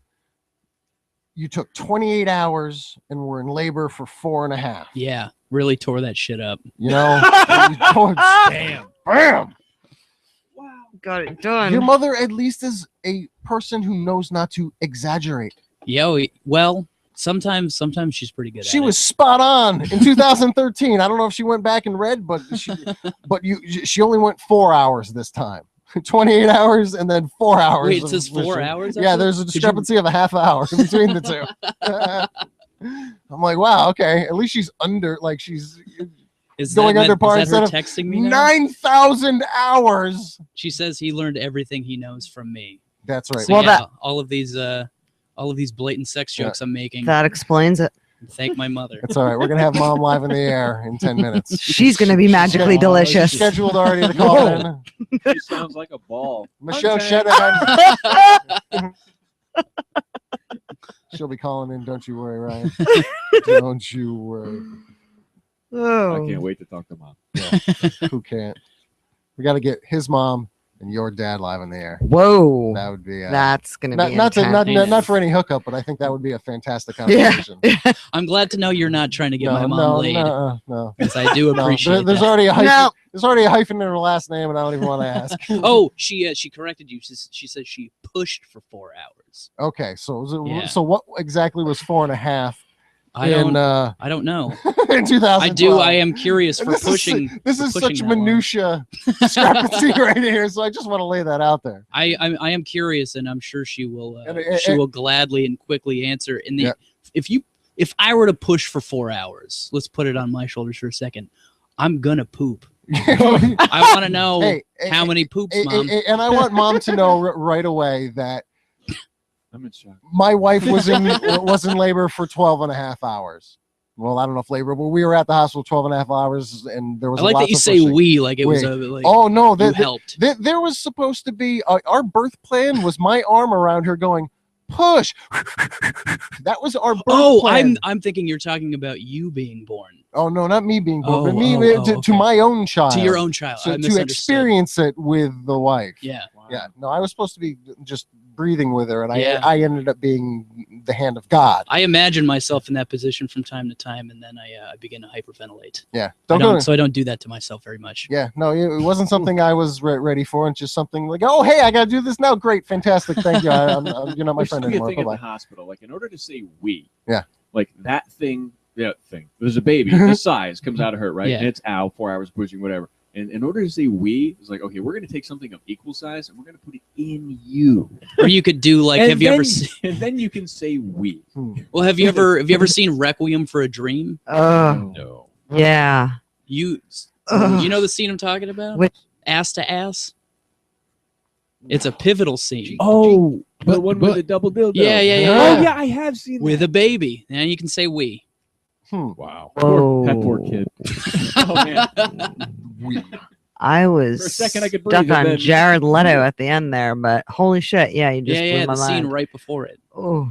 Speaker 1: you took 28 hours and were in labor for 4.5.
Speaker 6: Yeah, really tore that shit up.
Speaker 1: Damn. Bam.
Speaker 5: Got it done.
Speaker 1: Your mother at least is a person who knows not to exaggerate.
Speaker 6: Yeah, well, sometimes she's pretty good.
Speaker 1: She was spot on in 2013. I don't know if she went back and read, but she only went 4 hours this time. 28 hours and then 4 hours.
Speaker 6: Wait, it says 4 hours?
Speaker 1: Yeah, there's a discrepancy of a half hour between the two. I'm like, wow, okay. At least she's under, like she's going under par instead of
Speaker 6: texting me
Speaker 1: 9,000 hours.
Speaker 6: She says he learned everything he knows from me.
Speaker 1: That's right.
Speaker 6: So,
Speaker 5: Well,
Speaker 6: all of these blatant sex jokes I'm making.
Speaker 5: That explains it.
Speaker 6: Thank my mother.
Speaker 1: It's all right. We're gonna have Mom live in the air in 10 minutes.
Speaker 5: She's gonna be magically delicious.
Speaker 1: She's scheduled already to call in.
Speaker 4: She sounds like a ball.
Speaker 1: Michelle Shanahan. She'll be calling in. Don't you worry, Ryan. Don't you worry.
Speaker 5: Oh.
Speaker 4: I can't wait to talk to Mom.
Speaker 1: Yeah. Who can't? We got to get his mom and your dad live in the air.
Speaker 5: Whoa.
Speaker 1: That would be
Speaker 5: That's gonna be
Speaker 1: not
Speaker 5: intense.
Speaker 1: for any hookup, but I think that would be a fantastic conversation.
Speaker 6: I'm glad to know you're not trying to get my mom laid.
Speaker 1: No.
Speaker 6: Because I do appreciate
Speaker 1: There's
Speaker 6: that.
Speaker 1: already a hyphen. There's already a hyphen in her last name, and I don't even want to ask.
Speaker 6: Oh, she corrected you. She said she pushed for 4 hours.
Speaker 1: Okay, so
Speaker 6: Yeah.
Speaker 1: so what exactly was 4.5?
Speaker 6: I don't know.
Speaker 1: In 2012.
Speaker 6: I am curious for pushing.
Speaker 1: This is
Speaker 6: pushing
Speaker 1: such
Speaker 6: that long.
Speaker 1: minutia discrepancy right here. So I just want to lay that out there.
Speaker 6: I am curious, and I'm sure she will.
Speaker 1: And
Speaker 6: She will gladly and quickly answer. In the
Speaker 1: Yeah.
Speaker 6: if I were to push for 4 hours, let's put it on my shoulders for a second. I'm gonna poop. I want to know how many poops, Mom.
Speaker 1: And I want Mom to know right away that
Speaker 4: I'm in shock.
Speaker 1: my wife was in labor for 12.5 hours. Well, I don't know if labor, but we were at the hospital 12.5 hours, and there was.
Speaker 6: I like that you say
Speaker 1: pushing.
Speaker 6: we, like it was
Speaker 1: We.
Speaker 6: a like.
Speaker 1: Oh no,
Speaker 6: you helped.
Speaker 1: There was supposed to be our birth plan was my arm around her going push. That was our birth plan.
Speaker 6: I'm thinking you're talking about you being born.
Speaker 1: Oh no, not me being born, but
Speaker 6: okay.
Speaker 1: to my own child.
Speaker 6: To your own child.
Speaker 1: So
Speaker 6: I
Speaker 1: to
Speaker 6: misunderstood.
Speaker 1: experience it with the wife.
Speaker 6: Yeah.
Speaker 4: Wow.
Speaker 1: Yeah. No, I was supposed to be just breathing with her, and
Speaker 6: Yeah.
Speaker 1: I ended up being the hand of God.
Speaker 6: I imagine myself in that position from time to time, and then I begin to hyperventilate.
Speaker 1: Yeah.
Speaker 6: So I don't do that to myself very much.
Speaker 1: Yeah. No, it wasn't something I was ready for. It's just something like, oh, hey, I got to do this now. Great. Fantastic. Thank you. You're not my
Speaker 4: There's
Speaker 1: friend
Speaker 4: still a
Speaker 1: anymore.
Speaker 4: thing at
Speaker 1: Bye-bye.
Speaker 4: the hospital. Like in order to say we.
Speaker 1: Yeah.
Speaker 4: Like that thing. Yeah, thing. There's a baby. This size comes out of her, right?
Speaker 6: Yeah.
Speaker 4: And it's 4 hours pushing, whatever. And in order to say we, it's like, okay, we're going to take something of equal size and we're going to put it in you.
Speaker 6: Or you could do like,
Speaker 4: And
Speaker 6: have you
Speaker 4: then-
Speaker 6: ever seen?
Speaker 4: And then you can say we.
Speaker 6: Well, have you ever seen Requiem for a Dream?
Speaker 4: No.
Speaker 5: Yeah.
Speaker 6: You
Speaker 5: Ugh.
Speaker 6: know the scene I'm talking about?
Speaker 5: Which-
Speaker 6: Ass to ass. It's a pivotal scene
Speaker 4: Oh, the
Speaker 3: But-
Speaker 4: one
Speaker 3: but-
Speaker 4: with the double dildo.
Speaker 6: Yeah.
Speaker 4: Oh, yeah, I have seen
Speaker 6: with a baby. And you can say we.
Speaker 3: Wow.
Speaker 4: That poor kid. Oh, man.
Speaker 5: I was
Speaker 4: For a second I could breathe,
Speaker 5: stuck
Speaker 4: and
Speaker 5: on
Speaker 4: then-
Speaker 5: Jared Leto at the end there, but holy shit, yeah, you just blew
Speaker 6: Yeah,
Speaker 5: my
Speaker 6: the scene
Speaker 5: mind.
Speaker 6: right before it.
Speaker 5: Oh,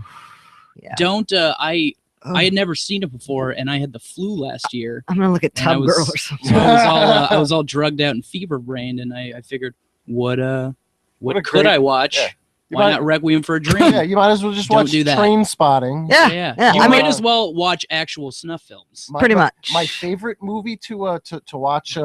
Speaker 5: yeah.
Speaker 6: Don't I
Speaker 5: Oh,
Speaker 6: had never seen it before, and I had the flu last year.
Speaker 5: I'm gonna look at
Speaker 6: and I
Speaker 5: Tub
Speaker 6: was-
Speaker 5: Girl or something.
Speaker 6: So I was all drugged out and fever brained, and I figured what
Speaker 1: a
Speaker 6: could
Speaker 1: great-
Speaker 6: I watch?
Speaker 1: yeah.
Speaker 6: Why not Requiem for a Dream?
Speaker 1: Yeah, you might as well just
Speaker 6: Don't
Speaker 1: watch
Speaker 6: do that.
Speaker 1: Train Spotting.
Speaker 5: Yeah.
Speaker 6: You
Speaker 5: I
Speaker 6: might
Speaker 5: mean,
Speaker 6: as well watch actual snuff films.
Speaker 5: Pretty much.
Speaker 1: My favorite movie to watch,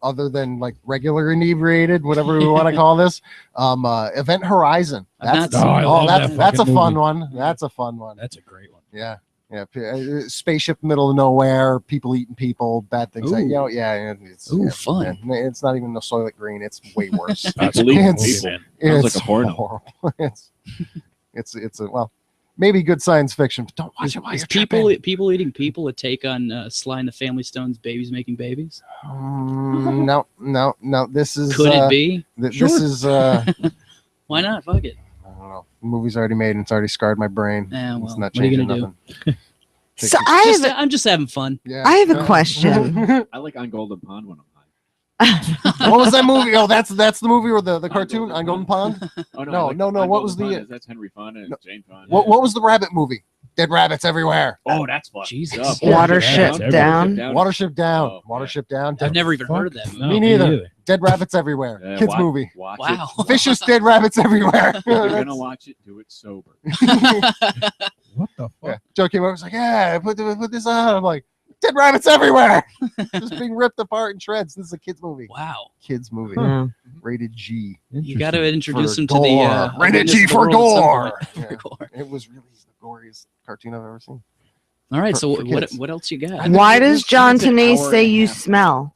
Speaker 1: other than like regular inebriated, whatever we want to call this, Event Horizon.
Speaker 6: I've
Speaker 1: That's
Speaker 6: not seen it.
Speaker 3: I love that
Speaker 1: that's a
Speaker 3: fucking
Speaker 1: fun
Speaker 3: movie.
Speaker 1: one. That's a fun one.
Speaker 3: That's a great one.
Speaker 1: Yeah. Spaceship middle of nowhere, people eating people, bad things.
Speaker 6: Ooh.
Speaker 1: It's
Speaker 6: Fun.
Speaker 1: yeah, it's not even the Soylent Green. It's way worse.
Speaker 4: People eating
Speaker 1: It's-
Speaker 4: people.
Speaker 1: It's
Speaker 4: Sounds like a porno.
Speaker 1: horrible. It's well, maybe good science fiction, but don't watch it while
Speaker 6: Is
Speaker 1: you're tripping.
Speaker 6: people eating people a take on Sly and the Family Stone's Babies Making Babies?
Speaker 1: No. This is
Speaker 6: Could it be?
Speaker 1: This
Speaker 6: Sure.
Speaker 1: is I
Speaker 6: Why not? Fuck it.
Speaker 1: don't know. The movie's already made and it's already scarred my brain.
Speaker 6: Yeah, well,
Speaker 1: It's not
Speaker 6: what are you
Speaker 1: changing
Speaker 6: gonna
Speaker 1: nothing.
Speaker 5: So
Speaker 6: I'm just having fun.
Speaker 1: Yeah.
Speaker 5: I have a question.
Speaker 4: I like On Golden Pond when I'm high.
Speaker 1: What was that movie? Oh, that's the movie or the cartoon on Golden Pond.
Speaker 4: Oh,
Speaker 1: No,
Speaker 4: I like
Speaker 1: no,
Speaker 4: On
Speaker 1: what was
Speaker 4: Golden
Speaker 1: the-
Speaker 4: Pond, that's Henry Fonda and Jane Fonda.
Speaker 1: What was the rabbit movie? Dead rabbits everywhere.
Speaker 4: Oh, that's fun.
Speaker 6: Jesus.
Speaker 4: Up.
Speaker 5: Watership Down.
Speaker 1: Watership Down.
Speaker 4: Oh,
Speaker 1: Watership Down.
Speaker 6: I've never even heard of that movie.
Speaker 3: No,
Speaker 1: Me neither. Dead rabbits everywhere.
Speaker 4: Yeah,
Speaker 1: Kids
Speaker 4: watch-
Speaker 1: movie.
Speaker 4: Watch
Speaker 6: Wow.
Speaker 4: it.
Speaker 1: Vicious dead rabbits everywhere.
Speaker 4: If you're gonna watch it, do it sober.
Speaker 3: What the fuck?
Speaker 1: Yeah. Joe came over. Was like, "Yeah, put this on." I'm like, "Dead rabbits everywhere, just being ripped apart in shreds." This is a kids movie.
Speaker 6: Wow.
Speaker 1: Kids movie.
Speaker 5: Yeah.
Speaker 1: Rated G.
Speaker 6: You got to introduce
Speaker 1: For
Speaker 6: him to the
Speaker 1: gore. Rated
Speaker 6: witness
Speaker 1: G
Speaker 6: of the
Speaker 1: for
Speaker 6: world at some
Speaker 1: gore.
Speaker 6: point.
Speaker 1: Yeah.
Speaker 6: For gore.
Speaker 1: It was really the goriest cartoon I've ever seen.
Speaker 6: All right.
Speaker 1: For-
Speaker 6: So
Speaker 1: for
Speaker 6: what
Speaker 1: kids.
Speaker 6: what else you got?
Speaker 5: Why does John
Speaker 4: It's an
Speaker 5: Tanay
Speaker 4: hour
Speaker 5: say
Speaker 4: and a
Speaker 5: you
Speaker 4: half.
Speaker 5: smell?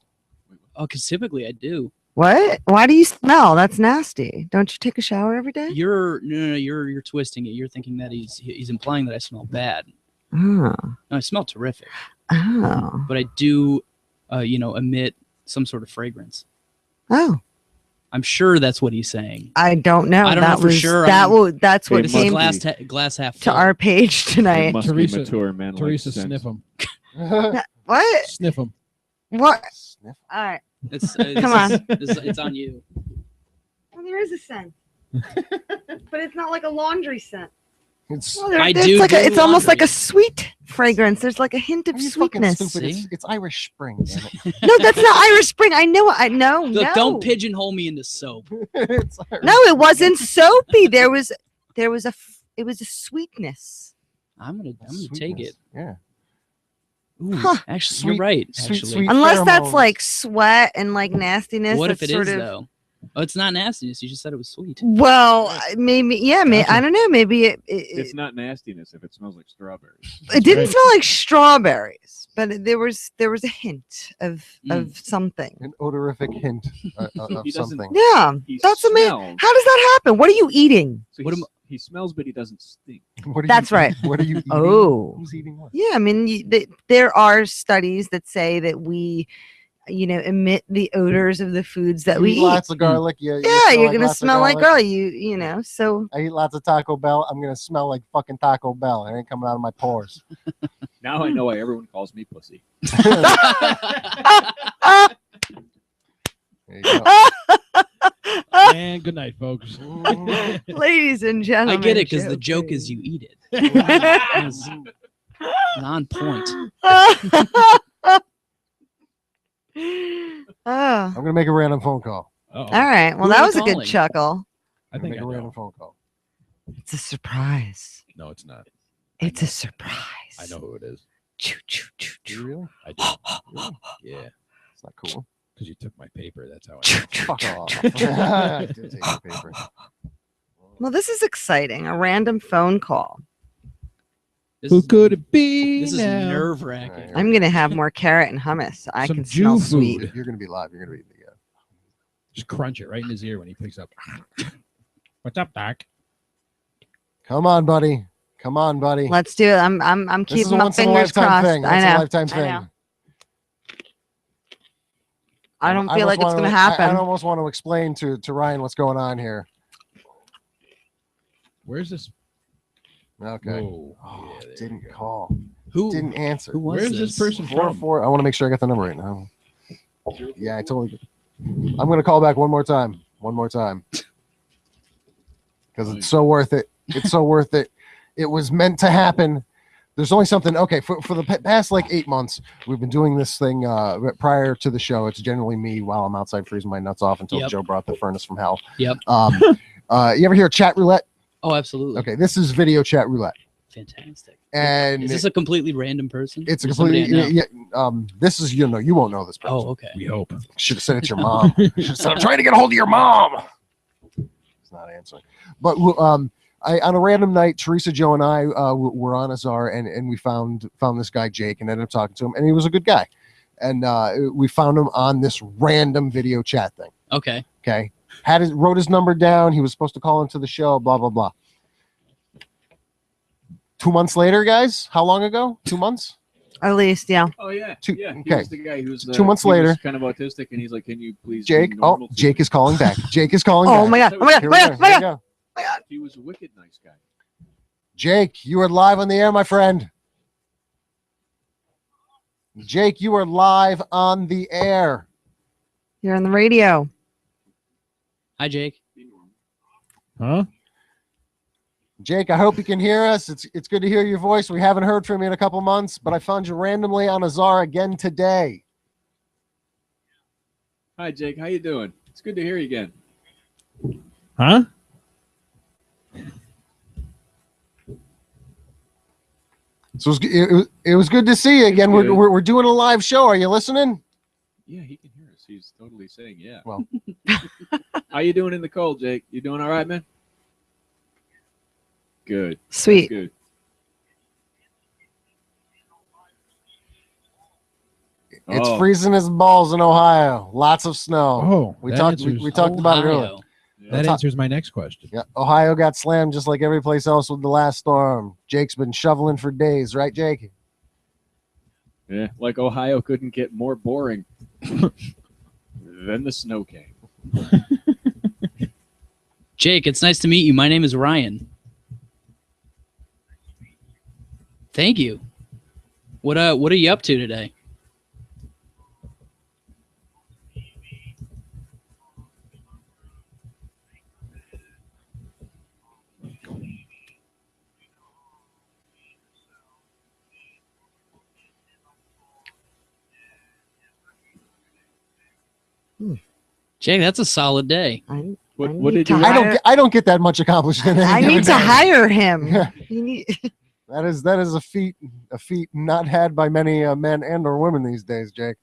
Speaker 6: Oh, because typically I do.
Speaker 5: What? Why do you smell? That's nasty. Don't you take a shower every day?
Speaker 6: You're twisting it. You're thinking that he's implying that I smell bad.
Speaker 5: Oh.
Speaker 6: No, I smell terrific,
Speaker 5: Oh.
Speaker 6: but I do, emit some sort of fragrance.
Speaker 5: Oh.
Speaker 6: I'm sure that's what he's saying.
Speaker 5: I don't know.
Speaker 6: I don't know for sure.
Speaker 5: That's what
Speaker 6: This
Speaker 4: It
Speaker 6: is
Speaker 4: must
Speaker 5: came
Speaker 4: be.
Speaker 6: glass half
Speaker 5: to
Speaker 6: full.
Speaker 5: our page
Speaker 4: It
Speaker 5: tonight.
Speaker 4: must
Speaker 3: Teresa-
Speaker 4: be mature men.
Speaker 3: Teresa,
Speaker 4: like
Speaker 3: sniff
Speaker 4: sense.
Speaker 3: them.
Speaker 5: What?
Speaker 3: Sniff them.
Speaker 5: What?
Speaker 1: Sniff.
Speaker 5: All right.
Speaker 6: Come
Speaker 5: on.
Speaker 6: It's on you.
Speaker 5: Well, there is a scent, but it's not like a laundry scent.
Speaker 1: It's
Speaker 5: Well,
Speaker 6: I
Speaker 5: it's
Speaker 6: do
Speaker 5: like
Speaker 6: do
Speaker 5: it's almost like
Speaker 6: laundry.
Speaker 5: a sweet fragrance. There's like a hint of
Speaker 1: Are you fucking
Speaker 5: sweetness.
Speaker 1: stupid?
Speaker 6: See?
Speaker 1: It's Irish Spring. Damn it.
Speaker 5: No, that's not Irish Spring. I know. I know.
Speaker 6: Look,
Speaker 5: No.
Speaker 6: don't pigeonhole me into soap.
Speaker 1: It's Irish
Speaker 5: No, it wasn't soapy. It was a sweetness.
Speaker 6: I'm gonna take
Speaker 1: Sweetness.
Speaker 6: it.
Speaker 1: Yeah.
Speaker 6: Ooh,
Speaker 5: Huh.
Speaker 6: actually,
Speaker 1: Sweet-
Speaker 6: you're right.
Speaker 1: sweet-
Speaker 6: Actually,
Speaker 1: sweet.
Speaker 5: Unless that's
Speaker 1: pheromones.
Speaker 5: like sweat and like nastiness.
Speaker 6: what if
Speaker 5: that's
Speaker 6: it
Speaker 5: sort
Speaker 6: is
Speaker 5: of,
Speaker 6: though? Oh, it's not nastiness. You just said it was sweet.
Speaker 5: Well, maybe. Yeah. I don't know. Maybe
Speaker 4: It's not nastiness if it smells like strawberries.
Speaker 5: it didn't
Speaker 3: right.
Speaker 5: smell like strawberries, but there was a hint of something.
Speaker 1: An odorific hint of
Speaker 4: He doesn't-
Speaker 1: something.
Speaker 5: Yeah,
Speaker 4: He
Speaker 5: that's amazing.
Speaker 4: smells.
Speaker 5: How does that happen? What are you eating?
Speaker 4: So
Speaker 6: What
Speaker 4: he's-
Speaker 6: am-
Speaker 4: he smells, but he doesn't stink.
Speaker 1: What are
Speaker 5: That's
Speaker 1: you,
Speaker 5: right.
Speaker 1: What are you eating?
Speaker 5: Oh.
Speaker 1: Who's eating what?
Speaker 5: Yeah, I mean, there are studies that say that we, emit the odors of the foods that
Speaker 1: You
Speaker 5: we
Speaker 1: eat
Speaker 5: eat.
Speaker 1: lots of garlic.
Speaker 5: Yeah,
Speaker 1: smell
Speaker 5: you're
Speaker 1: like
Speaker 5: gonna
Speaker 1: lots of
Speaker 5: smell like
Speaker 1: garlic.
Speaker 5: girl. So
Speaker 1: I eat lots of Taco Bell. I'm gonna smell like fucking Taco Bell. It ain't coming out of my pores.
Speaker 4: Now I know why everyone calls me pussy.
Speaker 1: There you go.
Speaker 3: And good night, folks.
Speaker 5: ladies and
Speaker 6: I
Speaker 5: gentlemen,
Speaker 6: get it because the joke is you eat it. It's on point.
Speaker 5: Oh,
Speaker 1: I'm gonna make a random phone call.
Speaker 5: all right. Well,
Speaker 6: Who
Speaker 5: that
Speaker 6: are we
Speaker 5: was a good
Speaker 6: calling?
Speaker 5: chuckle.
Speaker 3: I
Speaker 1: I'm
Speaker 3: think
Speaker 1: make
Speaker 3: I
Speaker 1: a random
Speaker 3: know.
Speaker 1: phone call.
Speaker 5: It's a surprise.
Speaker 3: No, it's not.
Speaker 5: It's a surprise.
Speaker 3: I know who it is.
Speaker 5: Choo, choo, choo,
Speaker 1: Do you
Speaker 5: choo.
Speaker 1: really?
Speaker 3: I do. Yeah,
Speaker 1: It's not cool.
Speaker 3: because you took my paper. That's how I
Speaker 5: Choo,
Speaker 3: know.
Speaker 5: choo,
Speaker 1: Fuck
Speaker 5: choo,
Speaker 1: off.
Speaker 5: choo, choo.
Speaker 1: I did take your paper.
Speaker 5: Well, this is exciting. A random phone call.
Speaker 6: This
Speaker 3: Who
Speaker 6: is,
Speaker 3: could it be
Speaker 6: this is
Speaker 3: now?
Speaker 6: nerve wracking.
Speaker 1: Alright.
Speaker 5: I'm gonna have more carrot and hummus. I
Speaker 3: Some
Speaker 5: can smell
Speaker 3: Jew
Speaker 5: sweet.
Speaker 3: food.
Speaker 1: You're gonna be live. You're gonna be
Speaker 3: Just crunch it right in his ear when he picks up. What's up, Doc?
Speaker 1: Come on, buddy. Come on, buddy.
Speaker 5: Let's do it. I'm
Speaker 1: This is
Speaker 5: keeping
Speaker 1: a
Speaker 5: my
Speaker 1: once in a
Speaker 5: fingers
Speaker 1: lifetime
Speaker 5: crossed.
Speaker 1: thing.
Speaker 5: I
Speaker 1: Once in a
Speaker 5: know.
Speaker 1: lifetime
Speaker 5: I
Speaker 1: thing.
Speaker 5: know. I don't
Speaker 1: I
Speaker 5: feel like
Speaker 1: almost
Speaker 5: it's gonna
Speaker 1: wanna-
Speaker 5: happen.
Speaker 1: I almost want to explain to Ryan what's going on here.
Speaker 3: Where's this?
Speaker 1: Okay.
Speaker 3: Whoa.
Speaker 1: Oh,
Speaker 3: Yeah, there you
Speaker 1: didn't
Speaker 3: go.
Speaker 1: call.
Speaker 6: Who
Speaker 1: Didn't answer.
Speaker 6: who was
Speaker 3: Where's this person
Speaker 1: Four
Speaker 3: from?
Speaker 1: four. I want to make sure I got the number right now. Yeah, I totally. I'm gonna call back one more time. One more time. Because it's so worth it. It's so worth it. It was meant to happen. There's only something. Okay, for the past like 8 months, we've been doing this thing prior to the show. It's generally me while I'm outside freezing my nuts off until
Speaker 6: Yep.
Speaker 1: Joe brought the furnace from hell.
Speaker 6: Yep.
Speaker 1: You ever hear of chat roulette?
Speaker 6: Oh, absolutely.
Speaker 1: Okay, this is video chat roulette.
Speaker 6: Fantastic.
Speaker 1: And
Speaker 6: is this a completely random person?
Speaker 1: it's a
Speaker 6: Or somebody
Speaker 1: completely
Speaker 6: I know?
Speaker 1: this is you won't know this person.
Speaker 6: Oh, okay.
Speaker 3: We hope.
Speaker 1: Should have said it's your mom. Should have said I'm trying to get a hold of your mom. It's not answering. But on a random night, Teresa, Joe, and I were on Azar, and we found this guy Jake, and ended up talking to him, and he was a good guy, and we found him on this random video chat thing.
Speaker 6: Okay.
Speaker 1: Okay, wrote his number down. He was supposed to call into the show. Blah blah blah. 2 months later, guys. How long ago? 2 months.
Speaker 5: At least, yeah.
Speaker 4: Oh yeah,
Speaker 1: Two-
Speaker 4: yeah. He
Speaker 1: okay.
Speaker 4: was the guy who's
Speaker 1: 2 months later,
Speaker 4: kind of autistic, and he's like, "Can you please?"
Speaker 1: Jake.
Speaker 4: be
Speaker 1: Oh,
Speaker 4: normal to
Speaker 1: Jake
Speaker 4: me?"
Speaker 1: is calling back. Jake is calling
Speaker 5: Oh
Speaker 1: back.
Speaker 5: my god! Oh my god!
Speaker 1: Here
Speaker 5: Oh
Speaker 1: we
Speaker 5: my
Speaker 1: go.
Speaker 5: god! Oh
Speaker 1: Here
Speaker 5: my
Speaker 1: we
Speaker 5: god!
Speaker 1: go.
Speaker 4: He was a wicked nice guy.
Speaker 1: Jake, you are live on the air, my friend. Jake, you are live on the air.
Speaker 5: You're on the radio.
Speaker 6: Hi, Jake.
Speaker 4: Be normal.
Speaker 3: Huh?
Speaker 1: Jake, I hope you can hear us. It's good to hear your voice. We haven't heard from you in a couple months, but I found you randomly on Azar again today.
Speaker 4: Hi, Jake. How you doing? It's good to hear you again.
Speaker 3: Huh?
Speaker 1: So it was good to see you again.
Speaker 4: Good.
Speaker 1: We're doing a live show. Are you listening?
Speaker 4: Yeah, he can hear us. He's totally saying yeah.
Speaker 1: Well.
Speaker 4: How you doing in the cold, Jake? You doing all right, man? Good.
Speaker 5: Sweet.
Speaker 4: Good.
Speaker 1: It's
Speaker 4: Oh.
Speaker 1: freezing as balls in Ohio. Lots of snow.
Speaker 3: Oh,
Speaker 1: we
Speaker 3: that
Speaker 1: talked.
Speaker 3: answers-
Speaker 1: We talked about it earlier.
Speaker 6: Ohio.
Speaker 3: That answers my next question.
Speaker 1: Yeah, Ohio got slammed just like every place else with the last storm. Jake's been shoveling for days, right, Jake?
Speaker 4: Yeah, like Ohio couldn't get more boring. Then the snow came.
Speaker 6: Jake, it's nice to meet you. My name is Ryan. Thank you. What are you up to today? Jake, that's a solid day.
Speaker 5: I
Speaker 4: What
Speaker 5: need
Speaker 4: did you?
Speaker 5: to hire-
Speaker 1: I don't get that much accomplished in any
Speaker 5: I
Speaker 1: given
Speaker 5: need to
Speaker 1: day.
Speaker 5: hire him.
Speaker 1: Yeah.
Speaker 5: You need-
Speaker 1: That is a feat not had by many men and or women these days, Jake.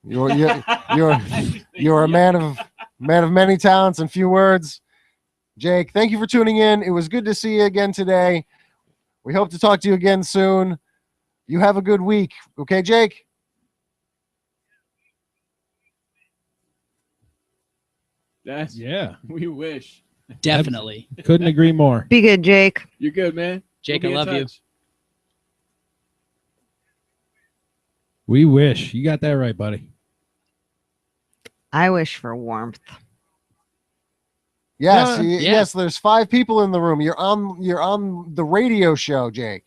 Speaker 1: You're a man of many talents and few words. Jake, thank you for tuning in. It was good to see you again today. We hope to talk to you again soon. You have a good week. Okay, Jake?
Speaker 4: That's
Speaker 3: Yeah.
Speaker 4: we wish.
Speaker 6: Definitely.
Speaker 3: Couldn't agree more.
Speaker 5: Be good, Jake.
Speaker 4: You're good, man.
Speaker 6: Jake,
Speaker 4: We'll be
Speaker 6: I
Speaker 4: in
Speaker 6: love you.
Speaker 4: touch.
Speaker 3: We wish. You got that right, buddy.
Speaker 5: I wish for warmth.
Speaker 1: Yes,
Speaker 3: Yeah.
Speaker 1: yes, there's 5 people in the room. You're on the radio show, Jake.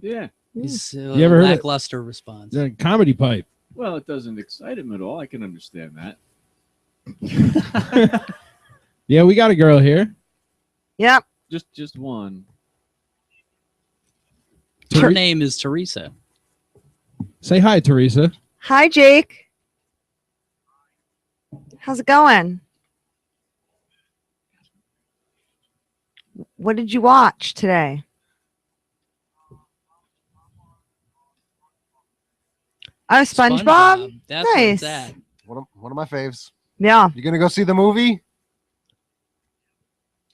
Speaker 4: Yeah.
Speaker 6: He's
Speaker 3: You ever heard of-
Speaker 6: lackluster response.
Speaker 3: The comedy pipe.
Speaker 4: Well, it doesn't excite him at all. I can understand that.
Speaker 3: Yeah, we got a girl here.
Speaker 5: Yep.
Speaker 4: Just one.
Speaker 6: Her name is Teresa.
Speaker 3: Say hi, Teresa.
Speaker 5: Hi, Jake. How's it going? What did you watch today? Oh, SpongeBob?
Speaker 6: That's where it's
Speaker 5: Nice.
Speaker 6: at.
Speaker 1: One of my faves.
Speaker 5: Yeah.
Speaker 1: You gonna go see the movie?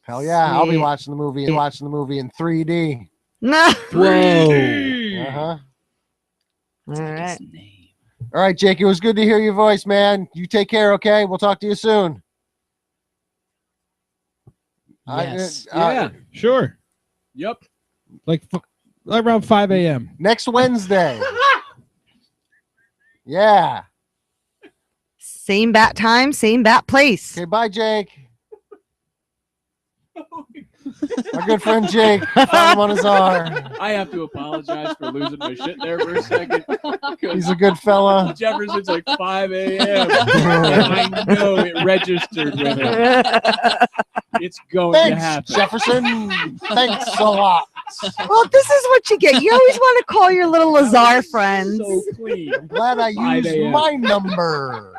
Speaker 1: Hell yeah! I'll be
Speaker 5: Sweet.
Speaker 1: watching the movie in 3D.
Speaker 5: No.
Speaker 6: Whoa.
Speaker 1: Uh-huh.
Speaker 5: All
Speaker 6: That's
Speaker 5: right.
Speaker 6: his name.
Speaker 1: All right, Jake. It was good to hear your voice, man. You take care. Okay, we'll talk to you soon.
Speaker 6: Yes.
Speaker 4: Yeah.
Speaker 3: Sure.
Speaker 4: Yep.
Speaker 3: Like around 5 a.m.
Speaker 1: Next Wednesday. Yeah.
Speaker 5: Same bat time, same bat place.
Speaker 1: Okay. Bye, Jake. Our good friend Jake. Found him on his arm.
Speaker 4: I have to apologize for losing my shit there for a second.
Speaker 1: He's a good fella.
Speaker 4: Jefferson's like 5 a.m. and I know it registered with him. It's going to
Speaker 1: Thanks,
Speaker 4: happen.
Speaker 1: Jefferson. Thanks a lot.
Speaker 5: Well, this is what you get. You always want to call your little Lazar friends.
Speaker 4: So clean.
Speaker 1: I'm glad I
Speaker 4: 5
Speaker 1: used
Speaker 4: a.m.
Speaker 1: my number.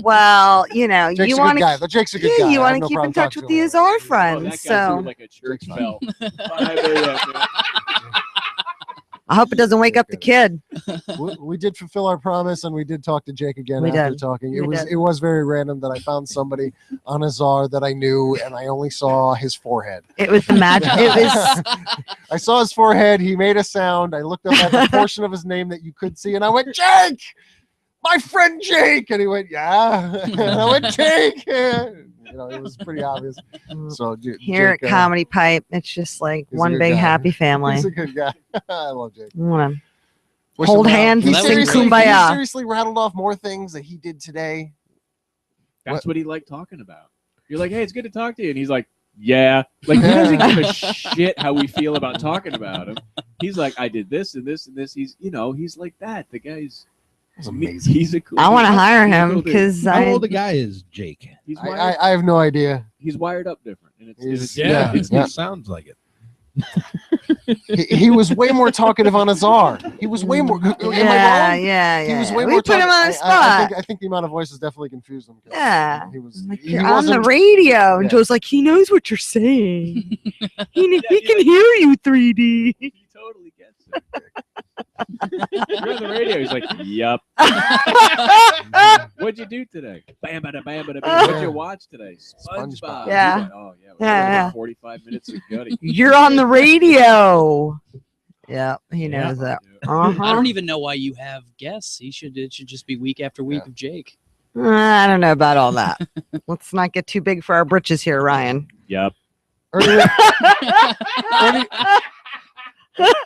Speaker 5: Well, you know,
Speaker 1: Jake's
Speaker 5: you
Speaker 1: a
Speaker 5: want
Speaker 1: good guy. The Jake's a good guy.
Speaker 5: you
Speaker 1: I have
Speaker 5: want to
Speaker 1: no
Speaker 5: keep
Speaker 1: problem
Speaker 5: in touch
Speaker 1: talking
Speaker 5: with
Speaker 1: to
Speaker 5: the
Speaker 1: him.
Speaker 5: Azar
Speaker 4: Oh,
Speaker 5: friends.
Speaker 4: that guy
Speaker 5: So
Speaker 4: threw like a church bell. 5 a.m.
Speaker 5: I hope it doesn't wake up the kid.
Speaker 1: We did fulfill our promise, and we did talk to Jake again
Speaker 5: We
Speaker 1: after
Speaker 5: did.
Speaker 1: talking.
Speaker 5: We did.
Speaker 1: It was very random that I found somebody on Azar that I knew, and I only saw his forehead.
Speaker 5: It was the magic. It was.
Speaker 1: I saw his forehead. He made a sound. I looked up at the portion of his name that you could see, and I went, Jake, my friend Jake. And he went, yeah. And I went, Jake. You know, it was pretty obvious. So
Speaker 5: Here
Speaker 1: Jake,
Speaker 5: at Comedy Pipe, it's just like
Speaker 1: he's a
Speaker 5: one
Speaker 1: good
Speaker 5: big
Speaker 1: guy.
Speaker 5: happy family.
Speaker 1: He's a good guy. I love Jake.
Speaker 5: Wanna
Speaker 1: Wish
Speaker 5: hold
Speaker 1: him well.
Speaker 5: hands
Speaker 1: He
Speaker 5: and
Speaker 6: Well,
Speaker 5: sing
Speaker 6: that was
Speaker 1: seriously,
Speaker 6: great.
Speaker 1: he
Speaker 5: kumbaya.
Speaker 1: seriously rattled off more things that he did today.
Speaker 4: That's what he liked talking about. You're like, hey, it's good to talk to you. And he's like, yeah. Like, he doesn't give a shit how we feel about talking about him. He's like, I did this and this and this. He's, you know, he's like that. The guy's
Speaker 1: amazing.
Speaker 4: He's a cool
Speaker 5: I want to
Speaker 4: dude.
Speaker 5: hire
Speaker 4: He's a
Speaker 5: him
Speaker 4: cool dude.
Speaker 5: because
Speaker 3: How
Speaker 5: I.
Speaker 3: old the guy is, Jake?
Speaker 4: He's wired,
Speaker 1: I have no idea.
Speaker 4: he's wired up different. And it's
Speaker 1: Yeah.
Speaker 3: It sounds like it.
Speaker 1: He was way more talkative on Azar. He was way more. Am I
Speaker 5: Yeah,
Speaker 1: wrong?
Speaker 5: yeah,
Speaker 1: He was
Speaker 5: yeah.
Speaker 1: way
Speaker 5: We
Speaker 1: more
Speaker 5: put him
Speaker 1: talkative.
Speaker 5: on the spot.
Speaker 1: I think the amount of voices definitely confused him.
Speaker 5: Yeah.
Speaker 1: He was.
Speaker 5: Like,
Speaker 1: he
Speaker 5: you're on the
Speaker 1: wasn't-
Speaker 5: radio, and
Speaker 1: Yeah.
Speaker 5: Joe's like, he knows what you're saying. he can hear you, 3D.
Speaker 4: He totally gets it. You're on the radio. He's like, yup. What'd you do today? Bam, bada, bam, bada, bam. What'd you watch today? SpongeBob.
Speaker 5: Yeah.
Speaker 4: He's like, oh, yeah.
Speaker 5: Yeah.
Speaker 4: 45 minutes of Gutty.
Speaker 5: You're on the radio. Yeah, he knows that.
Speaker 6: I
Speaker 5: Uh-huh.
Speaker 6: don't even know why you have guests. It should just be week after week of Jake.
Speaker 5: I don't know about all that. Let's not get too big for our britches here, Ryan.
Speaker 4: Yup.
Speaker 1: Ernie,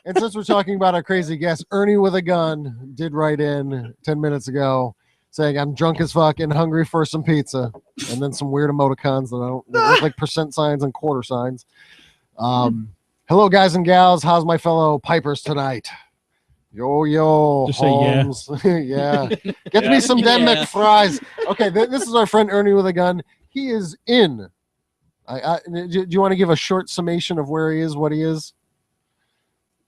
Speaker 1: and since we're talking about our crazy guest, Ernie with a gun did write in 10 minutes ago saying, I'm drunk as fuck and hungry for some pizza. And then some weird emoticons that look like percent signs and quarter signs. Hello, guys and gals. How's my fellow pipers tonight? Yo,
Speaker 3: Just say yeah.
Speaker 1: Holmes. Yeah. Get me some damn
Speaker 6: Yeah.
Speaker 1: McFries. Okay, this is our friend Ernie with a gun. He is in. Do you want to give a short summation of where he is, what he is?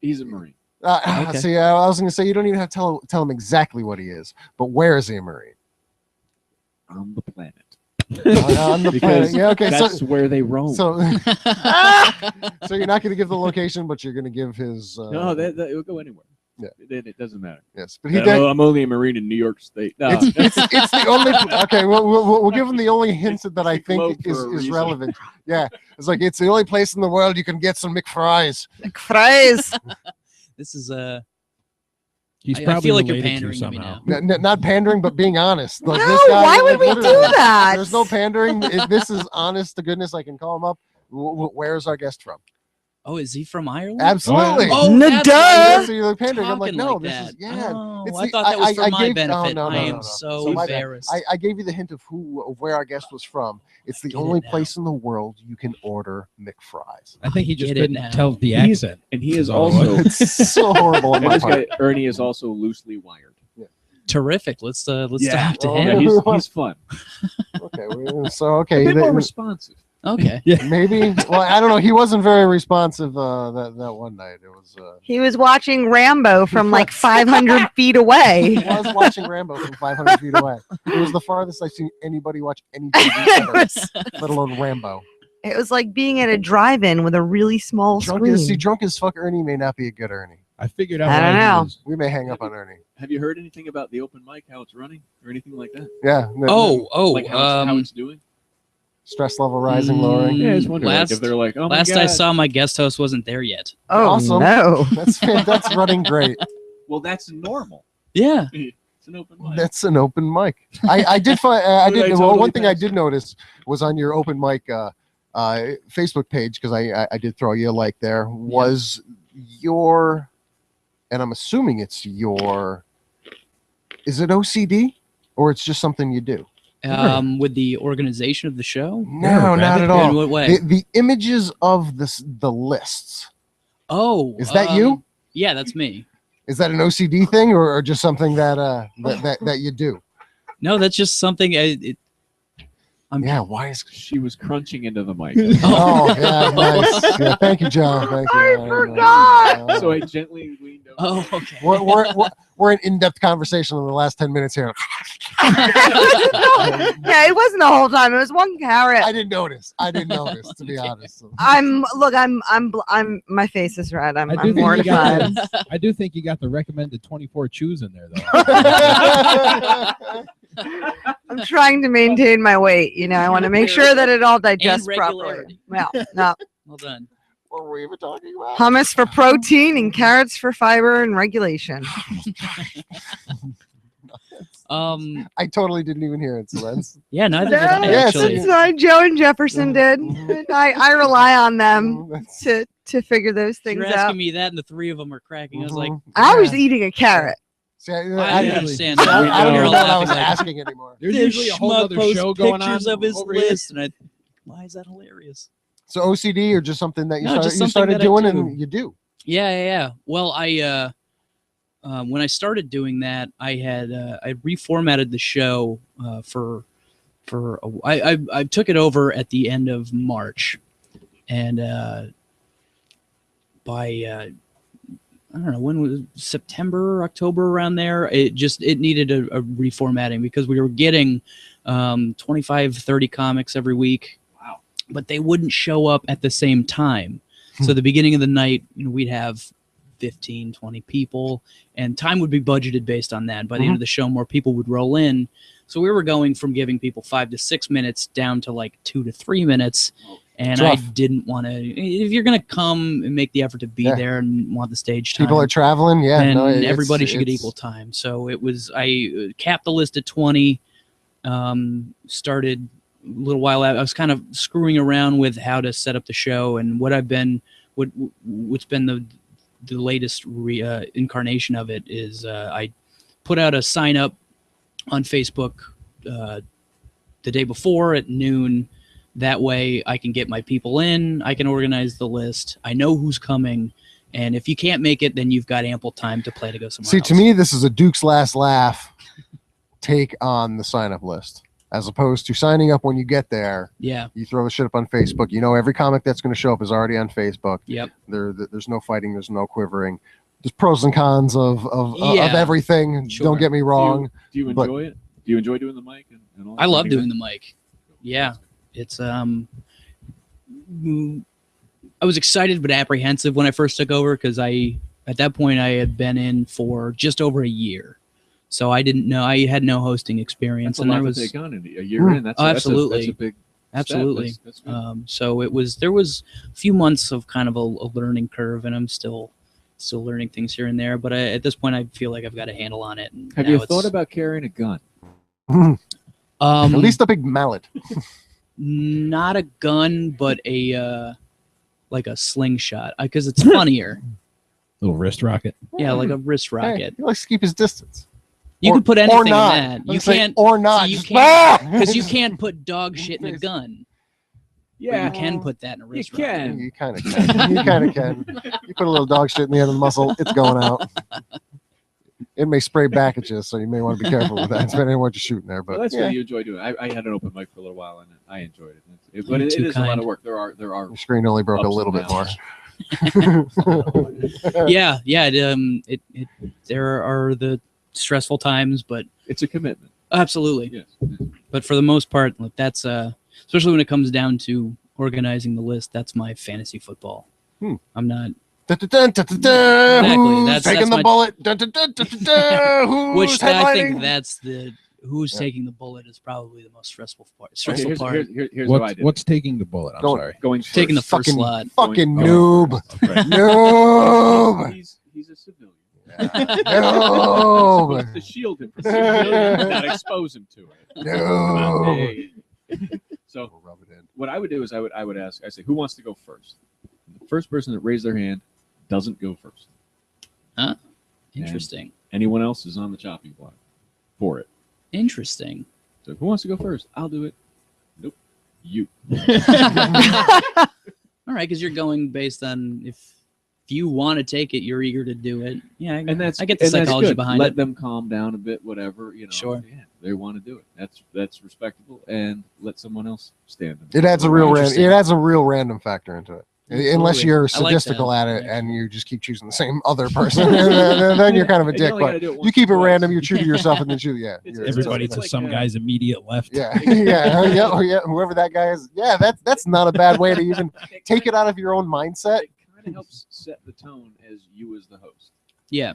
Speaker 4: He's a Marine.
Speaker 6: Okay.
Speaker 1: See, I was going to say you don't even have to tell him exactly what he is, but where is he a Marine?
Speaker 4: On the planet.
Speaker 1: On the planet.
Speaker 4: Because
Speaker 1: Yeah, okay.
Speaker 4: that's
Speaker 1: So,
Speaker 4: where they roam.
Speaker 1: so you're not going to give the location, but you're going to give his.
Speaker 4: No, it will go anywhere.
Speaker 1: Yeah.
Speaker 4: It doesn't matter.
Speaker 1: Yes, but he did.
Speaker 4: I'm only a Marine in New York State. No.
Speaker 1: It's the only. Okay, we'll give him the only hint that I
Speaker 4: globe
Speaker 1: think
Speaker 4: for a
Speaker 1: is
Speaker 4: reason.
Speaker 1: relevant. Yeah, it's like it's the only place in the world you can get some McFries.
Speaker 5: McFries.
Speaker 6: This is
Speaker 3: He's
Speaker 6: I
Speaker 3: probably
Speaker 6: feel like you're
Speaker 3: related to you
Speaker 6: pandering to me
Speaker 3: somehow.
Speaker 6: now.
Speaker 1: Not pandering, but being honest. Like,
Speaker 5: No,
Speaker 1: this guy,
Speaker 5: why would we do
Speaker 1: literally,
Speaker 5: that?
Speaker 1: There's no pandering. This is honest to goodness. I can call him up. Where's our guest from?
Speaker 6: Oh, is he from Ireland?
Speaker 1: Absolutely.
Speaker 6: Oh, that's
Speaker 5: Duh.
Speaker 6: why
Speaker 1: So you're like pandering. I'm like,
Speaker 6: talking
Speaker 1: no,
Speaker 6: like
Speaker 1: this
Speaker 6: that.
Speaker 1: is yeah.
Speaker 6: Oh,
Speaker 1: It's
Speaker 6: I
Speaker 1: the-
Speaker 6: thought that was for my
Speaker 1: gave-
Speaker 6: benefit.
Speaker 1: no,
Speaker 6: I am
Speaker 1: no.
Speaker 6: so
Speaker 1: my bad.
Speaker 6: embarrassed.
Speaker 1: I gave you the hint of where our guest was from. It's the
Speaker 6: Get it
Speaker 1: only
Speaker 6: now.
Speaker 1: place in the world you can order McFries.
Speaker 3: I think he just
Speaker 6: Get it
Speaker 3: couldn't
Speaker 6: now.
Speaker 3: tell the
Speaker 4: He's-
Speaker 3: accent.
Speaker 4: And he is
Speaker 3: So,
Speaker 4: also.
Speaker 1: It's so horrible. In
Speaker 4: And
Speaker 1: my
Speaker 4: this
Speaker 1: part.
Speaker 4: guy, Ernie, is also loosely wired.
Speaker 6: Terrific. Let's talk to
Speaker 1: Well,
Speaker 6: him.
Speaker 4: Yeah, he's fun.
Speaker 1: Okay,
Speaker 4: A bit more responsive.
Speaker 6: Okay.
Speaker 1: maybe. Well, I don't know. He wasn't very responsive that one night. It was.
Speaker 5: He was watching Rambo from like 500 feet away.
Speaker 1: He was watching Rambo from 500 feet away. It was the farthest I've seen anybody watch any TV
Speaker 5: it,
Speaker 1: ever,
Speaker 5: was,
Speaker 1: let alone Rambo.
Speaker 5: it was like being at a drive-in with a really small screen.
Speaker 1: Drunk as fuck Ernie may not be a good Ernie.
Speaker 3: I figured out.
Speaker 5: I don't
Speaker 3: why he
Speaker 5: know.
Speaker 3: was-
Speaker 1: We may hang up on Ernie.
Speaker 4: Have you heard anything about the open mic, how it's running, or anything like that?
Speaker 1: Yeah.
Speaker 4: Like how it's doing?
Speaker 1: Stress level rising, lowering.
Speaker 4: Yeah, I was wondering like,
Speaker 6: Last-
Speaker 4: if they're like, oh my
Speaker 6: Last
Speaker 4: God.
Speaker 6: I saw, my guest host wasn't there yet.
Speaker 5: Oh,
Speaker 1: Awesome.
Speaker 5: no.
Speaker 1: That's running great.
Speaker 4: Well, that's normal.
Speaker 6: Yeah.
Speaker 4: It's an open mic.
Speaker 1: That's an open mic. I did find. I
Speaker 4: Would I
Speaker 1: did. Well,
Speaker 4: totally
Speaker 1: one thing I
Speaker 4: pass
Speaker 1: did notice was on your open mic Facebook page, because I did throw you a like there, was your, and I'm assuming it's your. Is it OCD or it's just something you do?
Speaker 6: With the organization of the show.
Speaker 1: No, not at
Speaker 6: In
Speaker 1: all.
Speaker 6: what way?
Speaker 1: The images of the lists.
Speaker 6: Oh,
Speaker 1: Is that you?
Speaker 6: Yeah, that's me.
Speaker 1: Is that an OCD thing or just something that that you do?
Speaker 6: No, that's just something.
Speaker 1: Yeah. Why is?
Speaker 4: She was crunching into the mic.
Speaker 1: Oh, yeah, nice. Yeah, thank you, John. Thank you.
Speaker 5: I forgot.
Speaker 4: So I gently leaned
Speaker 6: Oh, okay.
Speaker 1: We're in in-depth conversation in the last 10 minutes here.
Speaker 5: Yeah, it wasn't the whole time. It was one carrot.
Speaker 1: I didn't notice, to be honest.
Speaker 5: I'm my face is red. I'm
Speaker 3: I do think you
Speaker 5: mortified.
Speaker 3: I do think you got the recommended 24 chews in there, though.
Speaker 5: I'm trying to maintain my weight. I want to make sure that it all digests properly.
Speaker 6: regularity.
Speaker 5: Well, no.
Speaker 6: Well done.
Speaker 1: What were we even talking about?
Speaker 5: Hummus for protein and carrots for fiber and regulation.
Speaker 1: I totally didn't even hear it, so that's
Speaker 6: Yeah, neither did I,
Speaker 1: Yes,
Speaker 6: actually.
Speaker 5: That's Joe and Jefferson did. And I rely on them
Speaker 1: that's-
Speaker 5: to figure those things
Speaker 6: You're asking
Speaker 5: out.
Speaker 6: me that, and the three of them are cracking. I was like,
Speaker 5: I was eating a carrot.
Speaker 1: See,
Speaker 6: I
Speaker 1: I
Speaker 6: understand.
Speaker 1: I don't
Speaker 6: You're
Speaker 1: even know what I was
Speaker 6: laughing like,
Speaker 1: asking anymore.
Speaker 3: There's
Speaker 6: this
Speaker 3: usually a whole
Speaker 6: schmuck
Speaker 3: other
Speaker 6: posts
Speaker 3: show going on
Speaker 6: pictures of his
Speaker 3: over here.
Speaker 6: list, and why is that hilarious?
Speaker 1: So OCD or just something that you
Speaker 6: No, just
Speaker 1: started
Speaker 6: something that I
Speaker 1: doing
Speaker 6: do.
Speaker 1: and you do?
Speaker 6: Yeah. Well, I when I started doing that, I had I reformatted the show I took it over at the end of March, and by I don't know when was it, September, October, around there, it needed a reformatting because we were getting 25, 30 comics every week.
Speaker 4: Wow.
Speaker 6: But they wouldn't show up at the same time. So the beginning of the night, we'd have 15, 20 people, and time would be budgeted based on that. By the end of the show, more people would roll in. So we were going from giving people 5 to 6 minutes down to like 2 to 3 minutes. And I didn't want to, if you're going to come and make the effort to be there and want the stage time.
Speaker 1: People are traveling. Yeah.
Speaker 6: And everybody should get equal time. So I capped the list at 20, started a little while out. I was kind of screwing around with how to set up the show, and what's been the latest incarnation of it is I put out a sign up on Facebook the day before at noon. That way I can get my people in, I can organize the list, I know who's coming, and if you can't make it, then you've got ample time to play to go somewhere else.
Speaker 1: To me, this is a Duke's Last Laugh take on the sign-up list, as opposed to signing up when you get there.
Speaker 6: Yeah.
Speaker 1: You throw the shit up on Facebook. Every comic that's going to show up is already on Facebook.
Speaker 6: Yep.
Speaker 1: There's no fighting. There's no quivering. There's pros and cons of everything.
Speaker 6: Sure.
Speaker 1: Don't get me wrong.
Speaker 4: Do you enjoy it? Do you enjoy doing the mic and all that?
Speaker 6: I love doing the mic. Yeah. It's I was excited but apprehensive when I first took over because at that point I had been in for just over a year, so I didn't know, I had no hosting experience.
Speaker 4: That's a lot to take on in a year in.
Speaker 6: Absolutely.
Speaker 4: That's a big
Speaker 6: absolutely.
Speaker 4: Step. That's good.
Speaker 6: So there was a few months of kind of a learning curve, and I'm still learning things here and there. But at this point, I feel like I've got a handle on it. And
Speaker 4: have you thought about carrying a gun?
Speaker 1: At least a big mallet.
Speaker 6: Not a gun, but like a slingshot, because it's funnier.
Speaker 3: Little wrist rocket.
Speaker 6: Yeah, like a wrist rocket.
Speaker 1: He likes to keep his distance.
Speaker 6: You can put anything in
Speaker 1: not.
Speaker 6: that. You
Speaker 1: Let's say
Speaker 6: can't,
Speaker 1: or not.
Speaker 6: so you
Speaker 1: Just-
Speaker 6: can't, because you can't put dog shit in a gun.
Speaker 4: Yeah,
Speaker 6: But you can put that in a wrist
Speaker 4: you
Speaker 6: rocket.
Speaker 4: can.
Speaker 1: You kind of can. You kind of can. You put a little dog shit in the end of the muzzle, it's going out. It may spray back at you, so you may want to be careful with that, depending on what you're shooting there. But
Speaker 4: Well, that's what you enjoy doing. I had an open mic for a little while, and I enjoyed it. But it
Speaker 6: too
Speaker 4: is a lot
Speaker 6: kind.
Speaker 4: of work. There are
Speaker 1: your screen only broke a
Speaker 4: ups
Speaker 1: little
Speaker 4: and
Speaker 1: bit more.
Speaker 4: downs.
Speaker 6: Yeah. There are the stressful times, but
Speaker 4: It's a commitment.
Speaker 6: absolutely.
Speaker 4: Yes.
Speaker 6: But for the most part, like that's especially when it comes down to organizing the list, that's my fantasy football. I'm not.
Speaker 1: Dun, dun, dun, dun, dun,
Speaker 6: Exactly.
Speaker 1: Who's
Speaker 6: That's
Speaker 1: taking the
Speaker 6: my-
Speaker 1: bullet? Dun, dun, dun, dun, dun, dun, who's
Speaker 6: Which I think
Speaker 1: headlining?
Speaker 6: that's who's taking the bullet is probably the most stressful part.
Speaker 4: Okay,
Speaker 6: part.
Speaker 4: here's what I did.
Speaker 3: What's taking the bullet? I'm
Speaker 1: Don't-
Speaker 3: sorry.
Speaker 4: Going
Speaker 6: Taking the
Speaker 4: first.
Speaker 6: first
Speaker 1: Fucking-
Speaker 6: slot.
Speaker 1: Fucking
Speaker 4: Going-
Speaker 1: noob.
Speaker 3: Okay.
Speaker 1: Noob.
Speaker 4: He's a civilian.
Speaker 1: Noob.
Speaker 4: Supposed to shield him from civilians, not expose him to it.
Speaker 1: Noob.
Speaker 4: Hey. So
Speaker 1: We'll rub it in.
Speaker 4: what I would do is I would ask. I say, who wants to go first? The first person that raised their hand doesn't go first.
Speaker 6: Interesting.
Speaker 4: Anyone else is on the chopping block for it.
Speaker 6: Interesting.
Speaker 4: So who wants to go first? I'll do it. Nope. You.
Speaker 6: All right, because you're going based on if you want to take it, you're eager to do it. Yeah,
Speaker 4: And that's
Speaker 6: I get the
Speaker 4: and that's
Speaker 6: psychology
Speaker 4: good.
Speaker 6: behind
Speaker 4: Let
Speaker 6: it.
Speaker 4: them calm down a bit, whatever,
Speaker 6: Sure.
Speaker 4: Yeah, they want to do it. That's respectable, and let someone else stand.
Speaker 1: It adds a real
Speaker 6: Interesting.
Speaker 1: it adds a real random factor into it. Unless
Speaker 6: Absolutely.
Speaker 1: you're
Speaker 6: I like
Speaker 1: sadistical
Speaker 6: that,
Speaker 1: at it and
Speaker 6: actually.
Speaker 1: you just keep choosing the same other person, then you're kind of a
Speaker 4: And
Speaker 1: dick.
Speaker 4: you only gotta
Speaker 1: But
Speaker 4: do it
Speaker 1: you
Speaker 4: once
Speaker 1: keep it
Speaker 4: or twice.
Speaker 1: random. You're true to yourself, and then you're
Speaker 3: Everybody
Speaker 4: it's
Speaker 3: to
Speaker 4: like,
Speaker 3: some guy's immediate left.
Speaker 1: Yeah, yeah, whoever that guy is. Yeah, that's not a bad way to even take it out of your own mindset.
Speaker 4: It kind of helps set the tone as you as the host.
Speaker 6: Yeah,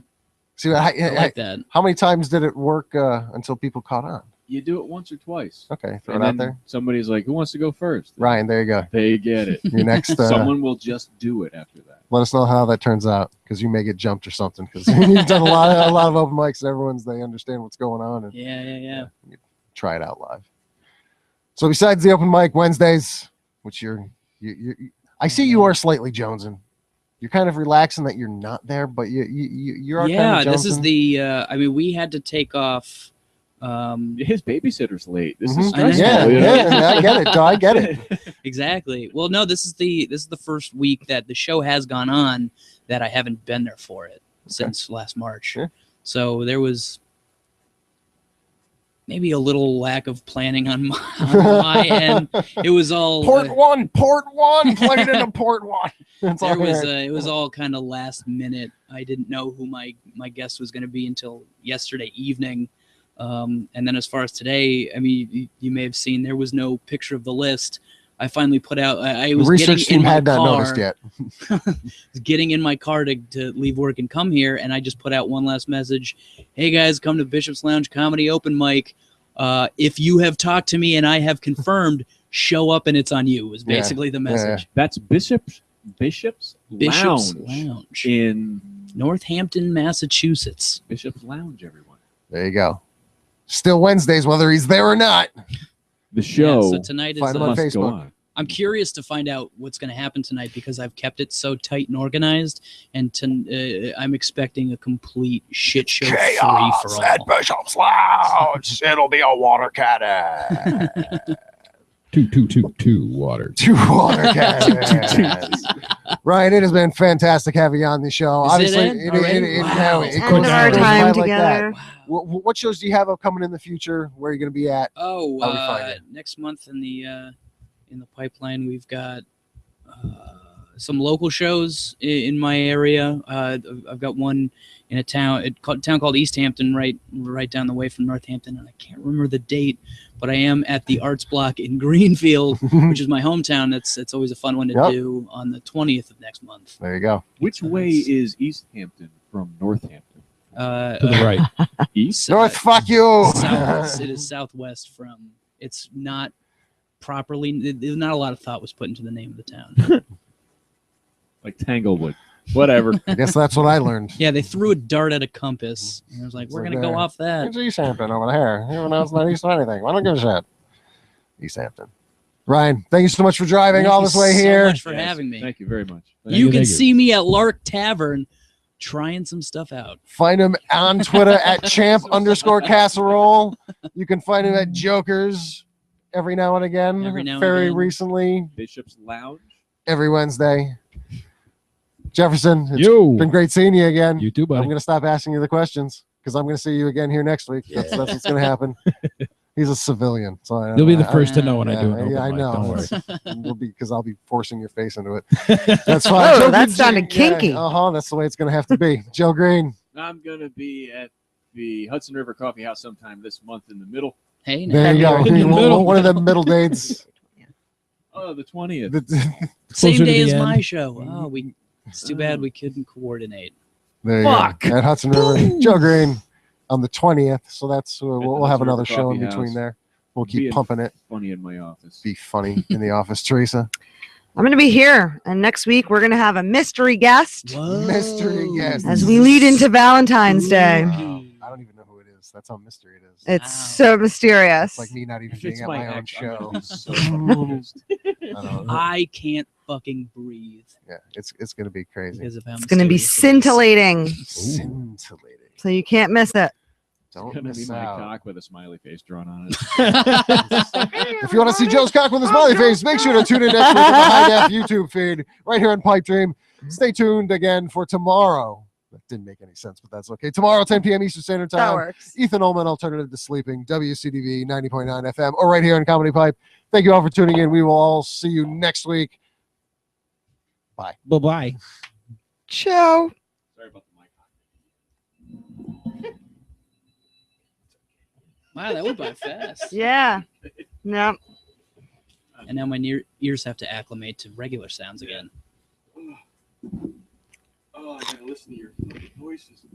Speaker 1: See,
Speaker 6: I like that.
Speaker 1: how many times did it work until people caught on?
Speaker 4: You do it once or twice.
Speaker 1: Okay, throw
Speaker 4: And
Speaker 1: it out
Speaker 4: then
Speaker 1: there.
Speaker 4: somebody's like, "Who wants to go first?"
Speaker 1: Ryan, there you go.
Speaker 4: They get it.
Speaker 1: Your next.
Speaker 4: Someone will just do it after that.
Speaker 1: Let us know how that turns out, because you may get jumped or something. Because you've done a lot of open mics, and they understand what's going on, and
Speaker 6: Yeah.
Speaker 1: you try it out live. So besides the open mic Wednesdays, which I see you are slightly jonesing. You're kind of relaxing that you're not there, but you're kind of
Speaker 6: This is
Speaker 1: jonesing.
Speaker 6: the. I mean, we had to take off.
Speaker 4: His babysitter's late. This
Speaker 1: Mhm.
Speaker 4: is stressful.
Speaker 1: Yeah,
Speaker 4: you know?
Speaker 1: I get it. I get it.
Speaker 6: Exactly. Well, no, this is the first week that the show has gone on that I haven't been there for it since last March.
Speaker 1: Sure.
Speaker 6: So there was maybe a little lack of planning on my end. It was all
Speaker 1: Port one, played into port one. That's all
Speaker 6: there was
Speaker 1: I heard.
Speaker 6: it was all kind of last minute. I didn't know who my guest was going to be until yesterday evening. And then as far as today, I mean, you may have seen there was no picture of the list. I finally put out. I was
Speaker 1: The research
Speaker 6: getting in
Speaker 1: team
Speaker 6: my
Speaker 1: had not
Speaker 6: car,
Speaker 1: noticed yet.
Speaker 6: getting in my car to leave work and come here, and I just put out one last message. Hey guys, come to Bishop's Lounge Comedy Open Mic. If you have talked to me and I have confirmed, show up and it's on you. Was basically the message.
Speaker 4: That's Bishop's
Speaker 6: Bishop's
Speaker 4: Lounge
Speaker 6: Lounge
Speaker 4: in
Speaker 6: Northampton, Massachusetts.
Speaker 4: Bishop's Lounge. Everyone.
Speaker 1: There you go. Still Wednesdays, whether he's there or not.
Speaker 4: The show
Speaker 6: Yeah, so tonight is.
Speaker 1: Find him on
Speaker 4: must go
Speaker 1: Facebook.
Speaker 4: on.
Speaker 6: I'm curious to find out what's going to happen tonight because I've kept it so tight and organized, and I'm expecting a complete shit show free for all.
Speaker 1: Bishop's Lounge. It'll be a water cannon.
Speaker 3: 2 water.
Speaker 1: 2 water cannons. Ryan, it has been fantastic having you on the show.
Speaker 6: Is
Speaker 1: Obviously,
Speaker 6: it already? Wow.
Speaker 1: it
Speaker 5: End
Speaker 1: goes
Speaker 5: of our
Speaker 1: right
Speaker 5: time
Speaker 1: like
Speaker 5: together.
Speaker 1: that. What shows do you have upcoming in the future? Where are you going to be at?
Speaker 6: Oh,
Speaker 1: How we find it?
Speaker 6: next month in the pipeline, we've got some local shows in my area. I've got one in a town called East Hampton, right down the way from Northampton, and I can't remember the date, but I am at the Arts Block in Greenfield, which is my hometown. It's always a fun one to do on the 20th of next month.
Speaker 1: There you go.
Speaker 4: Which way is East Hampton from Northampton?
Speaker 3: To the right.
Speaker 4: East.
Speaker 1: North, fuck you.
Speaker 6: It is southwest from. It's not properly. There's not a lot of thought was put into the name of the town.
Speaker 4: Like Tanglewood. Whatever.
Speaker 1: I guess that's what I learned.
Speaker 6: Yeah, they threw a dart at a compass. And I was like, we're
Speaker 1: It's
Speaker 6: gonna go
Speaker 1: there.
Speaker 6: off that.
Speaker 1: It's East Hampton over there. Everyone else not East of anything. I don't give a shit. East Hampton. Ryan, thank you so much for driving all this way
Speaker 6: so
Speaker 1: here.
Speaker 6: much for having me.
Speaker 4: Thank you very much.
Speaker 6: You can
Speaker 3: Thank you.
Speaker 6: see me at Lark Tavern trying some stuff out.
Speaker 1: Find him on Twitter at champ_casserole. You can find him at Jokers every now and again.
Speaker 6: Every now and
Speaker 1: Very
Speaker 6: again.
Speaker 1: recently,
Speaker 4: Bishop's Lounge.
Speaker 1: every Wednesday. Jefferson, it's
Speaker 3: Yo.
Speaker 1: been great seeing you again.
Speaker 3: You too,
Speaker 1: I'm
Speaker 3: buddy.
Speaker 1: going to stop asking you the questions because I'm going to see you again here next week. That's what's going to happen. He's a civilian. So
Speaker 3: You'll be the first to know when I
Speaker 1: yeah,
Speaker 3: do an open
Speaker 1: I
Speaker 3: mic.
Speaker 1: know.
Speaker 3: Don't worry.
Speaker 1: We'll be because I'll be forcing your face into it. That's fine.
Speaker 5: Oh,
Speaker 1: Joe
Speaker 5: that
Speaker 1: Green-
Speaker 5: sounded kinky.
Speaker 1: That's the way it's going to have to be. Joe Green.
Speaker 4: I'm gonna be at the Hudson River Coffee House sometime this month in the middle.
Speaker 6: Hey,
Speaker 1: There you go.
Speaker 3: In the middle.
Speaker 1: One of the middle dates.
Speaker 4: Oh, the 20th.
Speaker 6: same
Speaker 3: Closer to
Speaker 6: day
Speaker 3: the
Speaker 6: as
Speaker 3: end.
Speaker 6: my show. Oh, it's too bad we couldn't coordinate.
Speaker 1: There you
Speaker 4: Fuck.
Speaker 1: go. At Hudson River. Joe Green on the 20th. So that's we'll
Speaker 4: the
Speaker 1: have
Speaker 4: Hudson
Speaker 1: another
Speaker 4: River
Speaker 1: show in
Speaker 4: Coffee
Speaker 1: between
Speaker 4: House.
Speaker 1: there. We'll keep
Speaker 4: Being
Speaker 1: pumping it.
Speaker 4: Funny in my office.
Speaker 1: Be funny in the office, Teresa.
Speaker 5: I'm going to be here, and next week we're going to have a mystery guest
Speaker 1: Mystery guest.
Speaker 5: as we lead into Valentine's Day.
Speaker 1: Wow. I don't even know who it is. That's how mystery it is.
Speaker 5: It's
Speaker 6: Wow.
Speaker 5: so mysterious.
Speaker 1: It's like me not even
Speaker 4: If
Speaker 1: being
Speaker 4: it's
Speaker 1: at
Speaker 4: my
Speaker 1: my own
Speaker 4: ex, I'm
Speaker 1: show.
Speaker 4: gonna be so fucking pissed.
Speaker 1: I don't know.
Speaker 6: I can't fucking breathe
Speaker 1: Yeah, it's gonna be crazy.
Speaker 6: because of how
Speaker 5: It's going to be
Speaker 6: mysterious it is.
Speaker 5: scintillating,
Speaker 1: Scintillating.
Speaker 5: so you can't miss it.
Speaker 1: Don't
Speaker 4: Gonna be
Speaker 1: miss
Speaker 4: my
Speaker 1: out.
Speaker 4: cock with a smiley face drawn on it.
Speaker 1: If you want to see Joe's cock with a smiley face, make sure to tune in next week on the High Def YouTube feed right here on Pipe Dream. Stay tuned again for tomorrow. That didn't make any sense, but that's okay. Tomorrow, 10 p.m. Eastern Standard
Speaker 5: That
Speaker 1: Time.
Speaker 5: works.
Speaker 1: Ethan Ullman, Alternative to Sleeping, WCDV 90.9 FM, or right here on Comedy Pipe. Thank you all for tuning in. We will all see you next week. Bye.
Speaker 3: Bye-bye.
Speaker 5: Ciao.
Speaker 4: Sorry about the mic.
Speaker 6: Wow, that went by fast.
Speaker 5: Yeah. No.
Speaker 6: And now my ears have to acclimate to regular sounds again.
Speaker 4: Oh, I gotta listen to your fucking voices.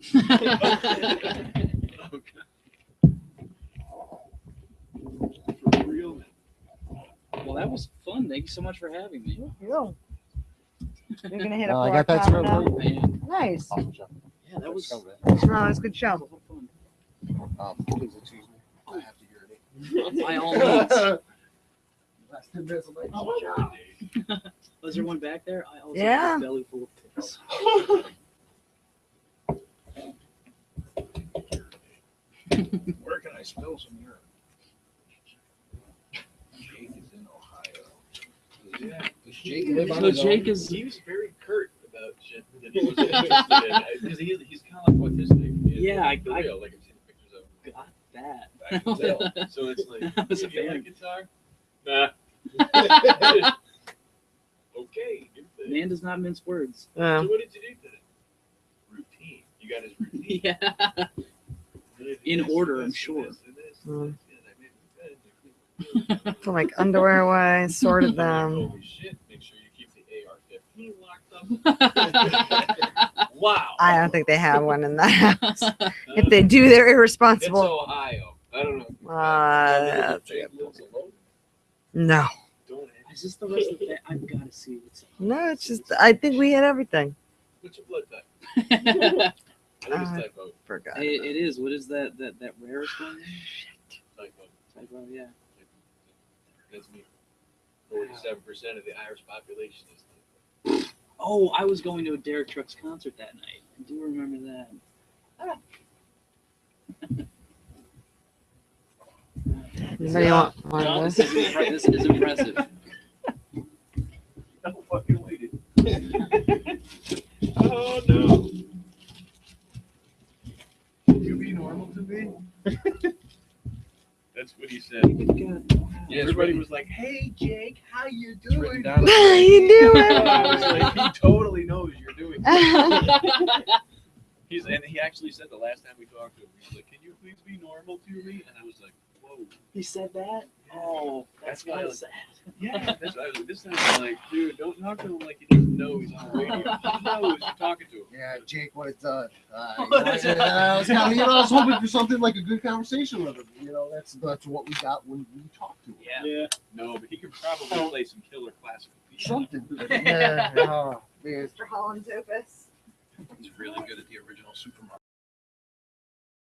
Speaker 4: For real, man.
Speaker 6: Well, that was fun. Thank you so much for having me.
Speaker 5: You're gonna hit a
Speaker 1: I got that
Speaker 5: floor
Speaker 1: script.
Speaker 5: now?
Speaker 6: Man,
Speaker 5: Nice.
Speaker 1: Oh,
Speaker 6: yeah, that was
Speaker 5: No, it's a good show.
Speaker 6: fun.
Speaker 1: please excuse me. I have to urinate.
Speaker 6: By all means.
Speaker 1: Last 10 minutes of my
Speaker 6: Was there one back there? I also
Speaker 5: Yeah.
Speaker 6: have a belly full of piss.
Speaker 2: Where can I spill some urine? Jake is in Ohio.
Speaker 4: Yeah.
Speaker 2: Does Jake live on
Speaker 6: So
Speaker 2: his
Speaker 6: Jake
Speaker 2: own?
Speaker 6: is.
Speaker 4: He was very curt about shit that he was interested in. Because he's kind of like autistic.
Speaker 6: Yeah, I-
Speaker 4: for real. Like I've seen pictures of him.
Speaker 6: Got that.
Speaker 4: I can tell. So it's like,
Speaker 6: I was a
Speaker 4: you
Speaker 6: fan.
Speaker 4: like guitar? Nah. Okay. Good thing.
Speaker 6: Man does not mince words.
Speaker 4: So
Speaker 5: Yeah.
Speaker 4: what did you do today? Routine. You got his routine.
Speaker 6: Yeah. In order, I'm sure.
Speaker 5: Mm. Put like underwear away, sorted them.
Speaker 4: Holy shit! Make sure you keep the AR-15 locked up. Wow.
Speaker 5: I don't think they have one in the house. If they do, they're
Speaker 4: It's
Speaker 5: irresponsible.
Speaker 4: Ohio. I don't know.
Speaker 5: That's
Speaker 4: Jake lives alone.
Speaker 5: No.
Speaker 4: Don't
Speaker 6: Is this the rest of the? I've got to see what's.
Speaker 5: No, it's just, I think we had everything.
Speaker 4: What's your blood type?
Speaker 6: it,
Speaker 4: I think it's type O.
Speaker 5: Forgot.
Speaker 6: it is. What is that rarest one?
Speaker 4: Type O.
Speaker 6: Type O, yeah.
Speaker 4: That's me. 47% of the Irish population is type
Speaker 6: Oh, I was going to a Derek Trucks concert that night. I do remember that.
Speaker 5: Anybody want
Speaker 6: John,
Speaker 5: one of
Speaker 6: this
Speaker 5: those?
Speaker 6: is impressive.
Speaker 4: O. No fucking waited. Oh no. You be normal to me? That's what he said.
Speaker 2: Yeah,
Speaker 4: Everybody was like, "Hey, Jake, how you doing?"
Speaker 5: How you doing?
Speaker 4: I was like, he totally knows you're doing it. And he actually said the last time we talked to him, he was like, "Can you please be normal to me?" And I was like, "Whoa."
Speaker 6: He said that? Oh, that's
Speaker 4: That's why I
Speaker 6: kind of
Speaker 4: was-
Speaker 6: sad.
Speaker 4: Yeah, that's why I was like, this sounds like, dude, don't talk to him like he doesn't know he's on the radio. He knows you're talking to him.
Speaker 1: Yeah, Jake, what it's done. I was hoping for something like a good conversation with him. You know, that's what we got when we talked to him.
Speaker 6: Yeah.
Speaker 4: No, but he could probably play some killer classical piano.
Speaker 1: Something. Yeah. Oh, man.
Speaker 5: Mr. Holland's Opus.
Speaker 2: He's really good at the original Super Mario.